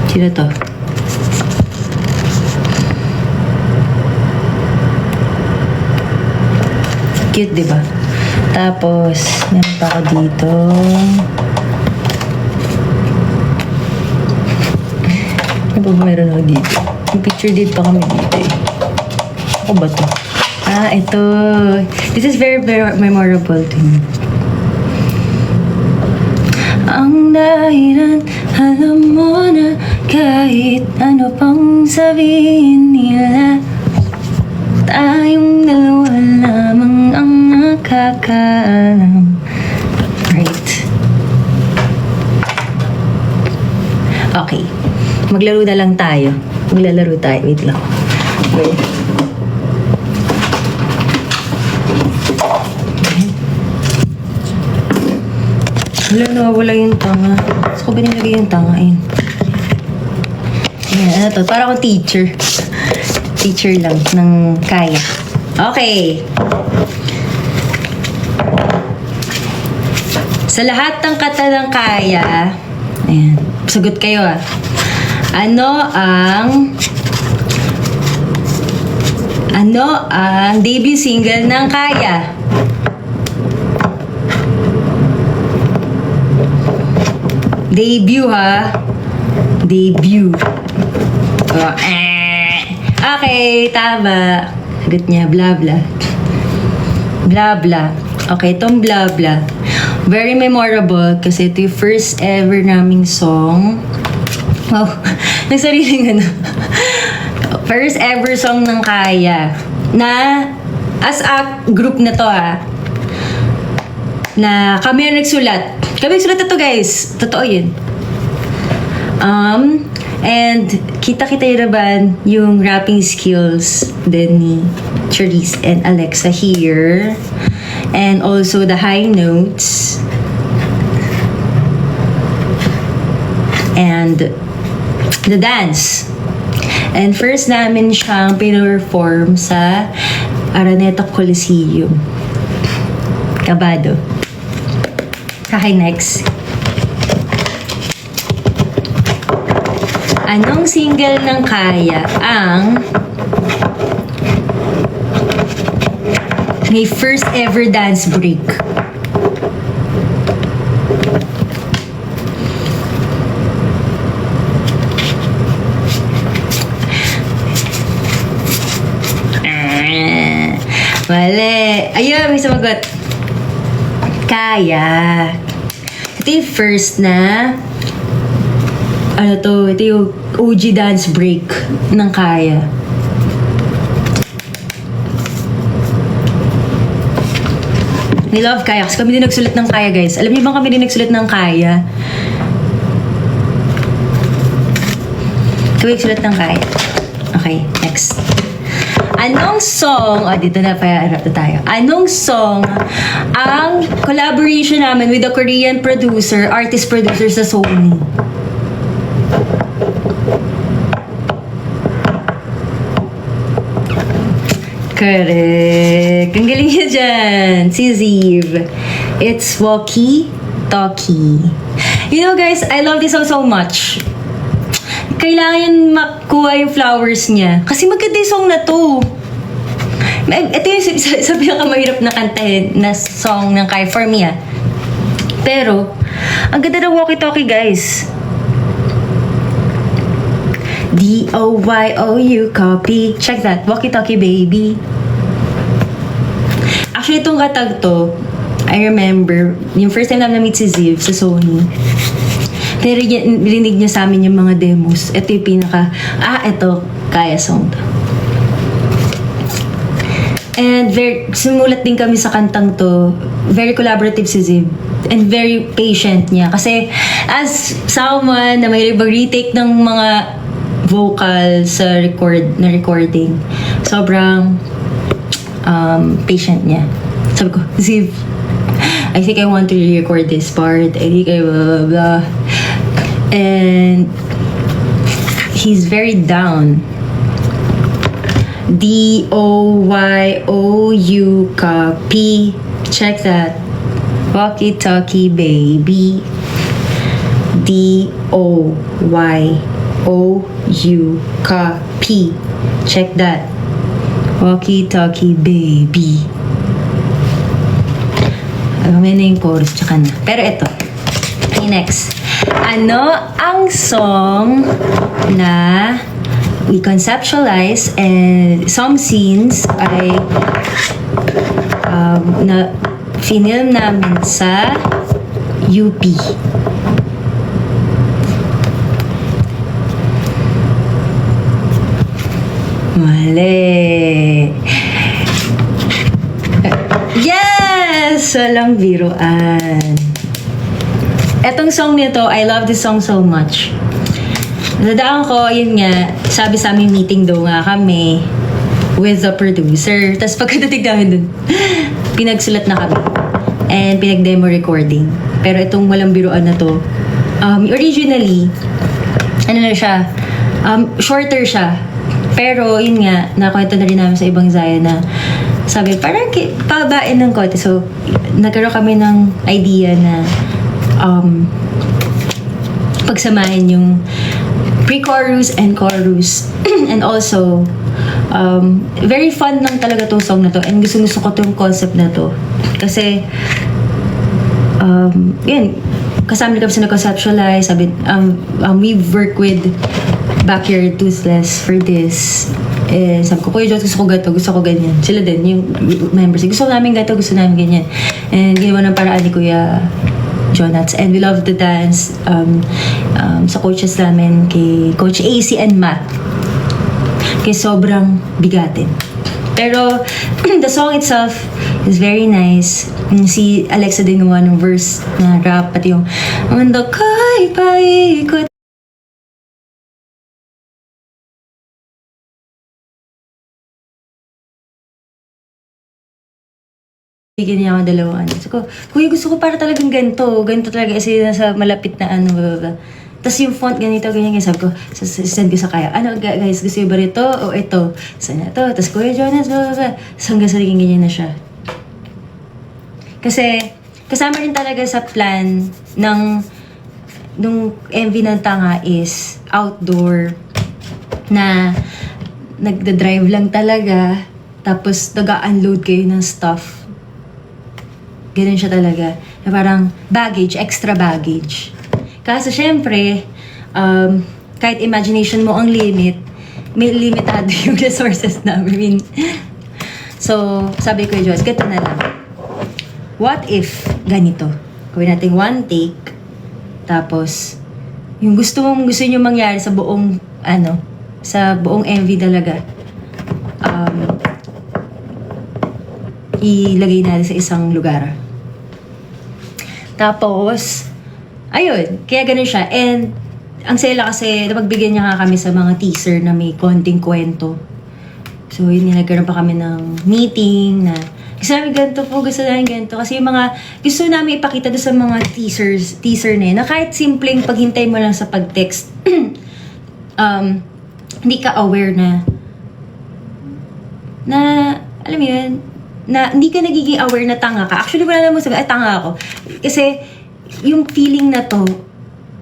Sino to? Cute, diba? Tapos, meron pa ako dito. Ano ba meron ako dito? Yung picture dito pa kami dito eh. Ako ba to? Ito. This is very, very memorable to me. Ang dahilan, alam mo na kahit ano pang sabihin nila, tayong dalawa lamang ang nakakaalam. Right. Okay. Maglaro na lang tayo. Maglalaro tayo. Wait lang. Wait. Wala, nawawala yung tanga. Saan ko ba nilagay yung tanga? Ayan. Ayan, ano to? Para akong teacher. Teacher lang ng kaya. Okay. Sa lahat ng kata ng kaya, ayan, sagot kayo ah. Ano ang debut single ng Kaya? Debut ha? Debut. Oh, Okay, tama. Sagot niya, blah blah. Blah blah. Okay, itong blah blah. Very memorable kasi ito yung first ever naming song. Wow, nagsariling ano. First ever song ng Kaya. Na, as a group na to na kami ang nagsulat. Kami nagsulat na to guys. Totoo yun. And kita-kita yung naman yung rapping skills din ni Charisse and Alexa here. And also the high notes. And the dance. And first namin siyang perform sa Araneta Coliseum. Kabado. Okay, next. Anong single ng Kaya ang may first ever dance break? Mali. Ayun, may sumagot. Kaya. Ito yung first na ito yung OG dance break ng Kaya. We love Kaya kasi kami din nagsulat ng Kaya, guys. Alam niyo bang kami din nagsulat ng Kaya? Kami nagsulat ng Kaya. Okay, next. Anong song, dito na pa tayo. Anong song ang collaboration namin with the Korean producer, artist producer sa Sony? Correct. Ang galing niya dyan. Si Ziv. It's Walkie Talkie. You know guys, I love this song so much. Kailangan yun makuha yung flowers niya. Kasi maganda yung song na to. Ito yung sa pinakamahirap na kantahin na song ng Kaya for me Pero, ang ganda ng walkie-talkie guys. D-O-Y-O-U copy. Check that. Walkie-talkie baby. Actually, itong katag to, I remember, yung first time namin na-meet si Ziv sa Sony. Narinig niya sa amin yung mga demos. Ito yung pinaka, ito, Kaya song to. And sumulat din kami sa kantang to. Very collaborative si Ziv. And very patient niya. Kasi, as someone na may retake ng mga vocal sa recording, sobrang patient niya. Sabi ko, Ziv, I think I want to re-record this part. I think I blah, blah, blah. And he's very down. D-O-Y-O-U copy. Check that. Walkie-talkie baby. D-O-Y-O-U copy. Check that. Walkie-talkie baby. May na yung chorus, tsaka na. Pero ito. Okay, next. Ano ang song na we conceptualize and some scenes ay na film namin sa UP? Mali. Yes! Walang biruan. Etong song nito, I love this song so much. Nadaan ko, yun nga, sabi sa aming meeting daw nga kami with the producer. Tapos pagkadating namin dun, pinagsulat na kami. And pinag-demo recording. Pero itong walang biruan na to, originally, ano na siya, shorter siya. Pero yun nga, nakwento na rin namin sa ibang Zaya na sabi, parang pabain ng konti. So, nagkaroon kami ng idea na pagsamahin yung pre-chorus and chorus. And also, very fun lang talaga tong song na to. And gusto ko tong concept na to. Kasi, yun, kasama kami sa nag-conceptualize. Sabi, we've worked with Backyard Toothless for this. Eh, sabi ko, Kuya Jones, gusto ko ganyan. Sila din, yung members. Gusto namin gato, gusto namin ganyan. And ginawa ng paraan ni Kuya Jonats. And we love the dance sa coaches namin, kay Coach AC and Matt. Kaya sobrang bigatin. Pero, the song itself is very nice. Si Alexa din gumawa ng verse na rap, pati yung mundo ko'y paikot. Bigyan niya ako dalawang ano. So, Kuya, gusto ko para talagang ganito. Ganito talaga kasi nasa malapit na ano. Blah. Tapos yung font ganito, ganyan. Sabi ko, send ko sa Kaya. Ano guys, gusto nyo ba rito o ito? Saan na ito? Tapos Kuya Jonas, blah. Tapos hanggang sa naging ganyan na siya. Kasi, kasama rin talaga sa plan nung MV ng Tanga is outdoor na nagda-drive lang talaga. Tapos nag-unload kayo ng stuff. Ganun siya talaga. Na parang baggage, extra baggage. Kasi syempre, kahit imagination mo ang limit, may limitado yung resources namin. So, sabi ko, Diyos, ganito na lang. What if ganito? Gawin natin one take, tapos, yung gusto nyo mangyari sa buong, sa buong MV talaga, ilagay natin sa isang lugar. Tapos, ayun, kaya ganun siya. And, ang sela kasi, napagbigyan niya nga kami sa mga teaser na may konting kwento. So, yun, nagkaroon pa kami ng meeting na, gusto namin ganito po, gusto namin ganito. Kasi yung mga, gusto namin ipakita doon sa mga teaser na yun, na kahit simpleng paghintay mo lang sa pag-text, hindi ka aware na, alam mo yun, na hindi ka nagiging aware na tanga ka. Actually, wala naman sabi, tanga ako. Kasi, yung feeling na to,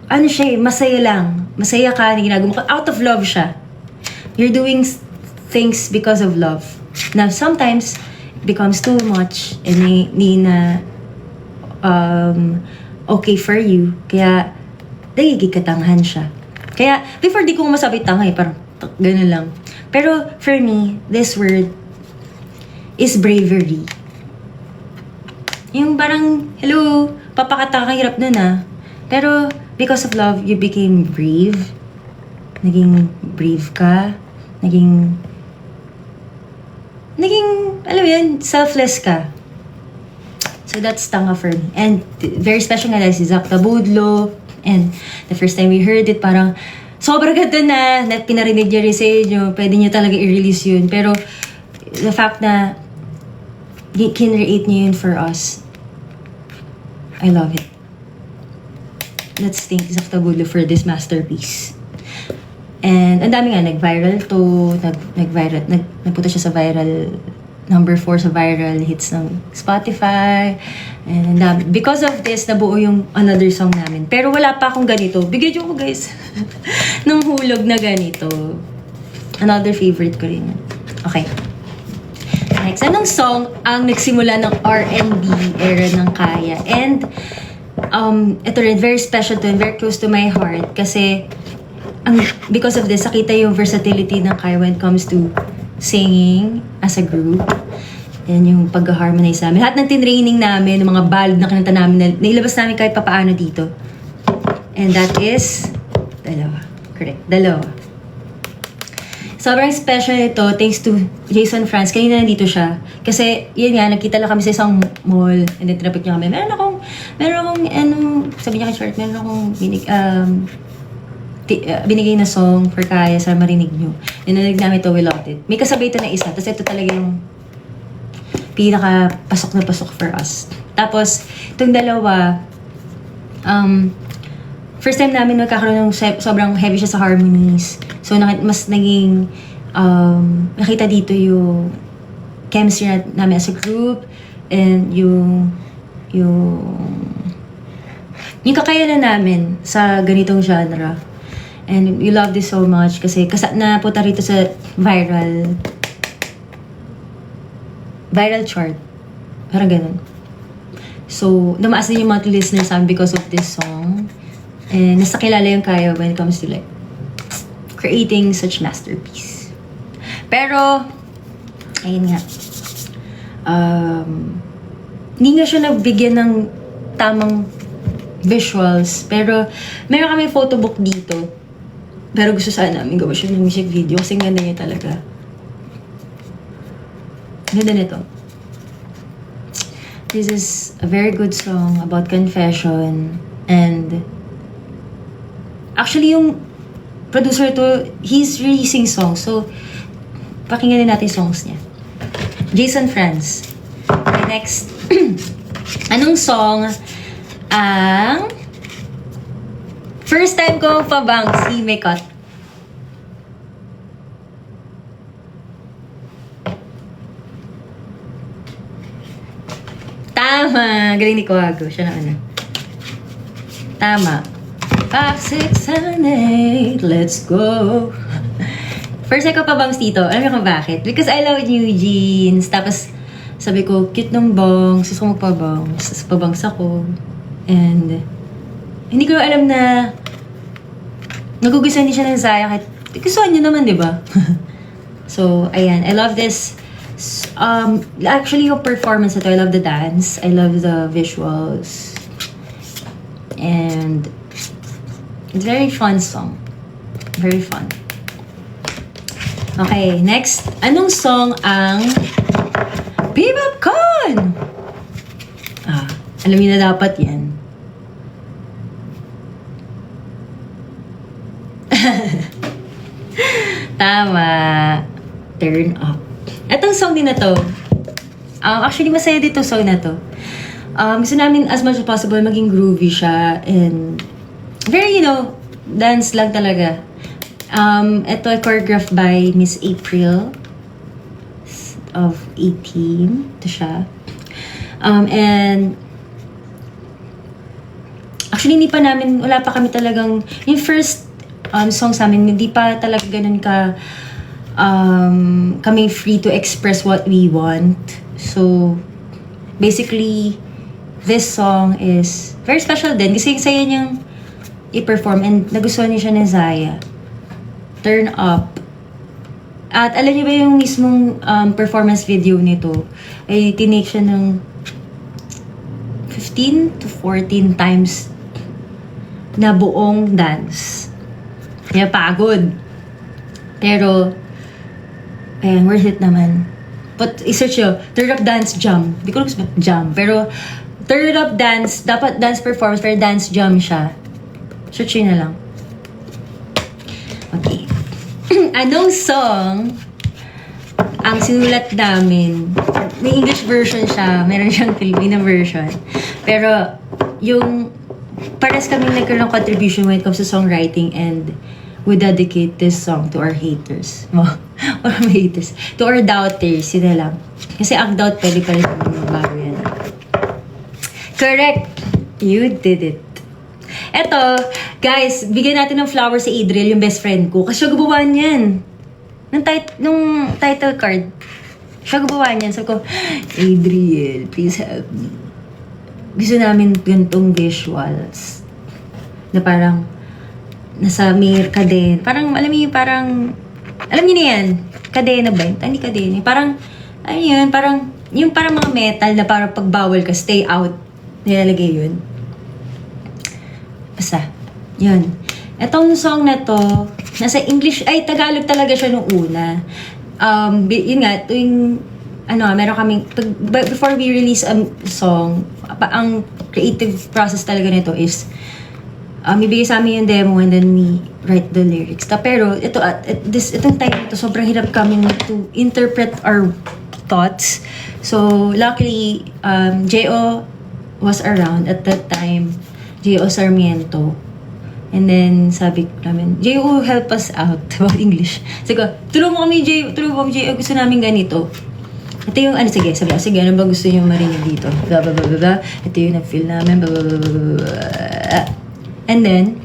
ano siya masaya lang. Masaya ka, ginagawa mo. Out of love siya. You're doing things because of love. Now, sometimes, it becomes too much and hindi na okay for you. Kaya, nagiging katangahan siya. Kaya, before di ko masabi tanga parang gano'n lang. Pero, for me, this word is bravery. Yung parang, hello, papakataka, hirap nun Pero, because of love, you became brave. Naging brave ka. Naging, alam mo yun, selfless ka. So, that's Tanga for me. And, very special nga si Zach Tabudlo. And, the first time we heard it, parang, sobrang ganda na pinarinig niya rin sa inyo. Pwede niyo talaga i-release yun. Pero, the fact na, kinreate niyo yun for us, I love it. Let's thank Zach Tabudlo for this masterpiece. And ang dami nga, nag-viral to, nagpunta siya sa viral, number 4 sa viral hits ng Spotify. And ang dami. Because of this, nabuo yung another song namin. Pero wala pa akong ganito. Bigyan nyo ko guys. Nung hulog na ganito. Another favorite ko rin yun. Okay. Next, anong song ang nagsimula ng R&B era ng Kaya? And, ito rin, very special to and very close to my heart kasi because of this, nakita yung versatility ng Kaya when it comes to singing as a group. Yan yung pag-harmonize namin. Lahat ng tinraining namin, ng mga ballad na kinanta namin, nailabas namin kahit papaano dito. And that is, dalawa. Correct, dalawa. Sobrang special ito thanks to Jason Franz. Kanina nandito siya. Kasi, yun nga, nagkita lang kami sa isang mall. And then, tinapit niya kami. Meron akong, sabi niya kay short, meron akong binigay na song for Kaya sa marinig nyo. Nananig namin ito, we loved it. May kasabay ito na isa. Tapos ito talaga yung pinaka-pasok na pasok for us. Tapos, itong dalawa, first time namin magkakaroon ng sobrang heavy siya sa harmonies. So, mas naging, nakita dito yung chemistry namin as a group and yung kakayanan namin sa ganitong genre. And we love this so much kasi napunta rito sa viral chart. Parang ganun. So, namaas din yung mga listeners namin because of this song. And nasa kilala yung Kaya when it comes to like creating such masterpiece. Pero, ayun nga, hindi nga siya nagbigyan ng tamang visuals. Pero, meron kami photobook dito. Pero gusto sana namin gawa siya ng music video kasi ang ganda niya talaga. Ganda nito. This is a very good song about confession. And actually, yung producer to, he's releasing songs. So, pakinggan din natin songs niya. Jason Franz. Okay, next. Anong song ang first time ko pabang si Mekot? Tama! Galing ni Kuwago. Siya na ano. Tama. 5, 6, 7, 8, let's go! First time ko pabangs dito. Alam niyo kung bakit? Because I love New Jeans. Tapos, sabi ko, cute ng bangs. Gusto ko magpabangs. Tapos pabangs ako. And, hindi ko alam na nagugustuhan din siya ng Zaya. Kahit, gustuhan niyo naman, di ba? So, ayan. I love this. Actually, yung performance na to, I love the dance. I love the visuals. And, it's a very fun song. Very fun. Okay, next. Anong song ang Bebop Con? Alam niyo na dapat yan. Tama. Turn Up. Etong song din na to. Actually, masaya dito song na to. Gusto namin as much as possible maging groovy siya. And very, dance lang talaga. Ito ay choreographed by Miss April of 18. Ito siya. And actually, wala pa kami talagang, yung first song sa amin, hindi pa talaga ganun kami free to express what we want. So, basically, this song is very special din kasi saya niyang i-perform and nagustuhan niya siya ni Zaya. Turn Up. At alam niyo ba yung mismong performance video nito ay tinake siya ng 15 to 14 times na buong dance. Kaya pagod. Pero, ayan, worth it naman. But i-search nyo, Turn Up Dance Jam. Hindi ko lang jam. Pero, Turn Up Dance, dapat dance performance, pero dance jam siya. Search nyo na lang. Okay. Anong song ang sinulat namin? May English version siya. Meron siyang Filipino version. Pero, yung pares kaming nagkaroon ng contribution when it comes to songwriting and we dedicate this song to our haters. Or haters. To our doubters. Yun na lang. Kasi ang doubt, pwede pa rin magbago yan. Correct! You did it. Eto, guys, bigyan natin ng flowers si Adriel, yung best friend ko. Kasi siya gumawa niyan. Nung title card. Siya gumawa niyan. Sabi ko, Adriel, please help me. Gusto namin gantong visuals. Na parang, nasa mirror kadena. Parang, alam niyo parang, alam niyo na yan. Kadena ba yun? Hindi kadena. Parang, ano yun, parang, yung parang mga metal na parang pagbawal ka, stay out. Nilalagay yun. Basta, yun. Etong song na to, nasa English, ay Tagalog talaga siya nung una. Yun nga, tuwing, meron kaming, before we release a song, ang creative process talaga nito is, ibigay sa amin yung demo and then we write the lyrics. Pero, itong time ito, sobrang hirap kami to interpret our thoughts. So, luckily, J.O. was around at that time. J.O. Sarmiento. And then, sabi namin, J.O. help us out about English. Sabi ko, tulungan mo kami, J.O. Gusto namin ganito. Ito yung, sige, ano ba gusto niyo marinig dito? Blah, blah, blah, blah, blah. Ito yung na-feel namin, blah, blah, blah, blah, blah. And then,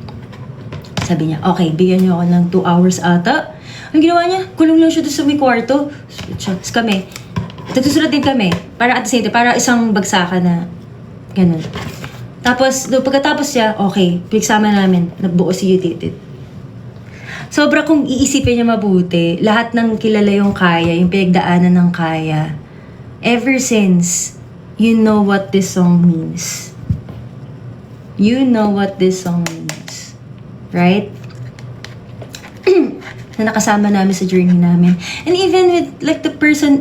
sabi niya, okay, bigyan niyo ako ng 2 hours ata. Ang ginawa niya, kulong lang siya doon sa may kwarto. Tapos kami, nagsusulat din kami. Para at the same time, para isang bagsakan na ganun. Tapos, pagkatapos siya, okay, pinagsama namin, nagbuo si Utitit. sobra kung iisipin niya mabuti, lahat ng kilala yung kaya, yung pinagdaanan ng kaya. Ever since, you know what this song means. You know what this song means. Right? Na nakasama namin sa journey namin. And even with like the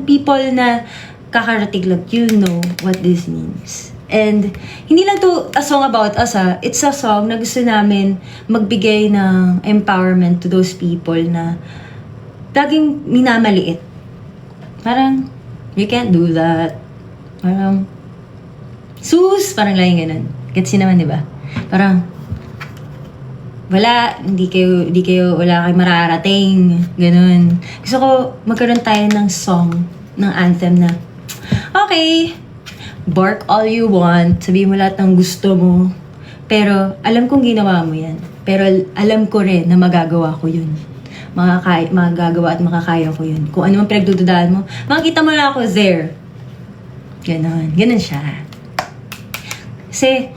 people na kakarating lang, you know what this means. And hindi lang to a song about us it's a song na gusto namin magbigay ng empowerment to those people na laging minamaliit. Parang, you can't do that. Parang, sus! Parang laging ganun. Gets naman, di ba? Parang, wala, wala kayo mararating. Ganun. Gusto ko magkaroon tayo ng song, ng anthem na, okay, bark all you want, sabihin mo lahat ng gusto mo, pero alam kong ginawa mo yan. Pero alam ko rin na magagawa ko yun. Magagawa at makakaya ko yun. Kung ano man pinagdududaan mo, makikita mo na ako there. Ganon. Ganon siya. Kasi,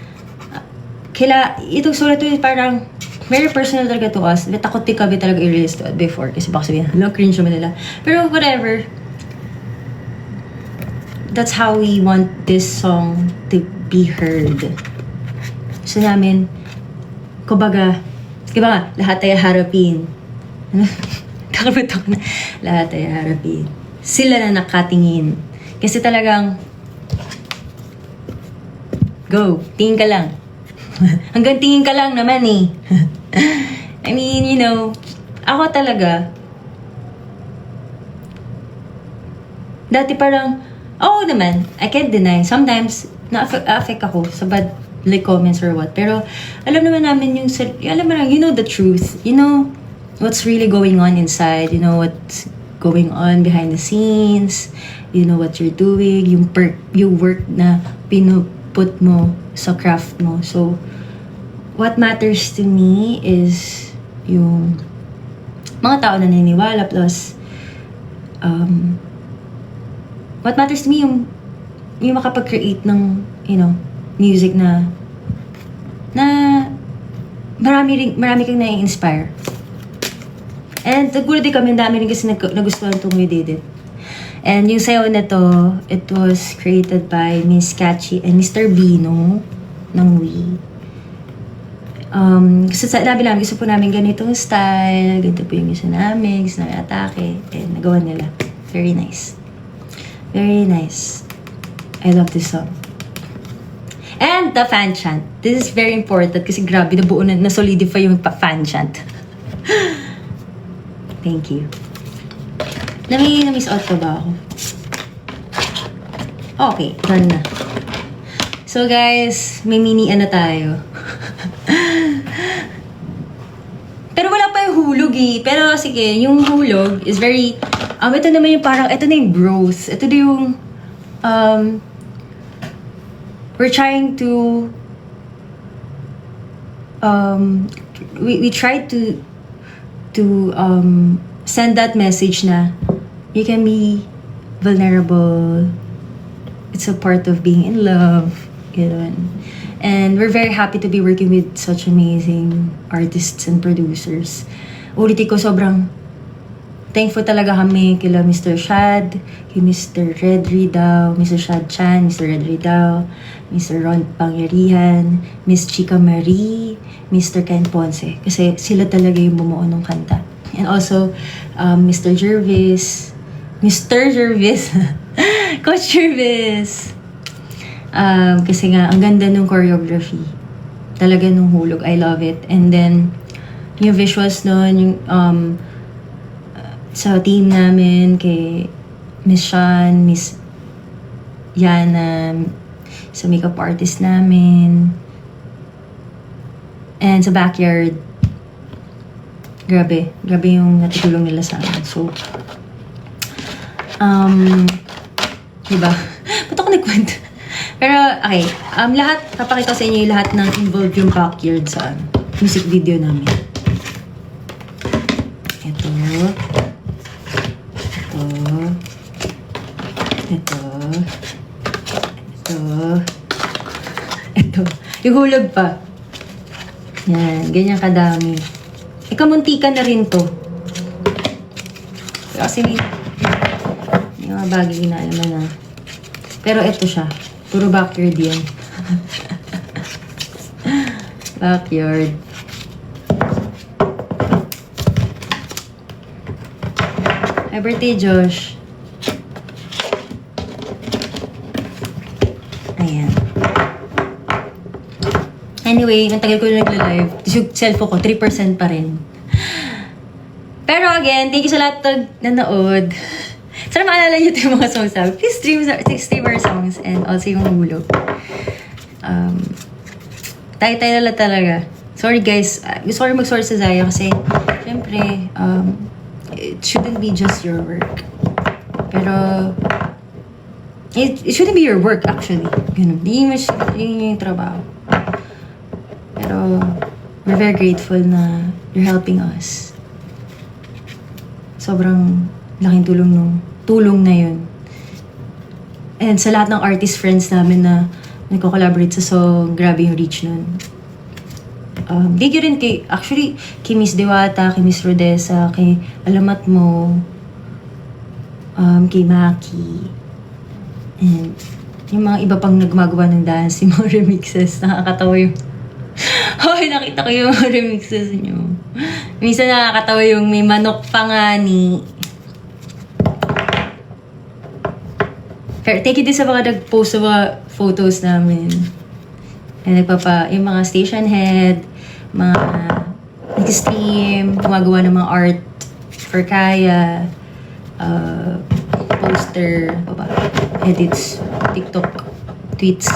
itong sulat to parang very personal talaga to us. Takot kami talaga i-release to it before. Kasi baka sabihin, hello, cringe naman nila. Pero whatever. That's how we want this song to be heard. So namin, kumbaga, lahat ay harapin. Nakabutok na. Lahat ay harapin. Sila na nakatingin. Kasi talagang, go, tingin ka lang. Hanggang tingin ka lang naman eh. I mean, you know, ako talaga, dati parang, naman, I can't deny, sometimes, na-affect ako sa bad like comments or what. Pero, alam naman namin you know the truth. You know what's really going on inside. You know what's going on behind the scenes. You know what you're doing. Yung work na pinuput mo sa craft mo. So, what matters to me is yung mga tao na naniniwala plus what matters to me yung makapag-create ng, you know, music na marami kang na-inspire. And nagulat din kami, dami rin kasi nagustuhan itong We Did It. And yung sayaw na to, it was created by Miss Catchy and Mr. Bino ng We. Kasi sabi namin, gusto po namin ganitong style, ganito po yung gusto namin atake, and nagawa nila. Very nice. Very nice. I love this song. And the fan chant. This is very important kasi grabe, nabuo na solidify yung fan chant. Thank you. Na-miss out pa ba ako? Okay, done na. So guys, may mini tayo. Pero wala pa yung hulog eh. Pero sige, yung hulog is very, ito naman yung parang, ito na yung growth. Ito na yung, we're trying to, we tried to send that message na you can be vulnerable. It's a part of being in love. Ganun. And we're very happy to be working with such amazing artists and producers. Ulitin ko, sobrang thankful talaga kami kila Mr. Shad, kay Mr. Red Ridao, Mr. Shad Chan, Mr. Red Ridao, Mr. Ron Pangyarihan, Miss Chica Marie, Mr. Ken Ponce. Kasi sila talaga yung bumuo ng kanta. And also, Mr. Jervis, Coach Jervis. Kasi nga, ang ganda nung choreography. Talaga nung hulog. I love it. And then, yung visuals nun, yung, sa team namin, kay Miss Sean, Miss Yana, sa makeup artist namin, and sa backyard, grabe yung natutulong nila sa amin. So, diba? Ba't ako nagkwento? Pero, okay, lahat, papakita ko sa inyo yung lahat ng involved yung backyard sa music video namin. Ito. Yung hulog pa. Yan, ganyan kadami. Ikamuntikan na rin to. Kasi may mga bagay na alam na. Pero ito siya. Puro backyard yan. Backyard. Happy birthday, Josh. Ayan. Anyway, ang tagal ko na nagla-live. Yung cellphone ko, 3% pa rin. Pero again, thank you sa lahat ng nanood. Sana maalala nyo ito yung mga songs namin. Please stream our songs and also yung hulog. Tayo-tayo na lang talaga. Sorry guys. Gusto ko rin mag-sorry sa Zaya kasi syempre, it shouldn't be just your work. Pero it shouldn't be your work actually. Ganun. Hindi yung trabaho. Pero we're very grateful na you're helping us. Sobrang laking tulong na yun. And sa lahat ng artist friends namin na nagko-collaborate sa song, grabe yung reach nun. Thank you rin kay Miss Diwata, kay Miss Rodessa, kay Alamat Mo, kay Maki, and yung mga iba pang nagmagawa ng dance, yung mga remixes, nakakatawa yung hoy, nakita ko yung mga remixes nyo. Minsan nakakatawa yung may manok pa nga ni. Pero thank you din sa mga nag-post sa mga photos namin. And yung mga station head, mga nag-stream, gumagawa ng mga art for Kaya, poster, edits, TikTok, tweets.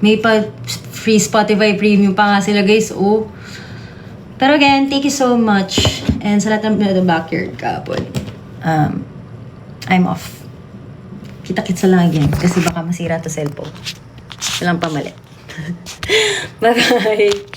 May pa free Spotify premium pa nga sila guys, oh. Pero again, thank you so much. And sa lahat ng backyard kahapon. I'm off. Kita-kitsa lang again kasi baka masira to cellphone. Walang pamalit. Bye-bye!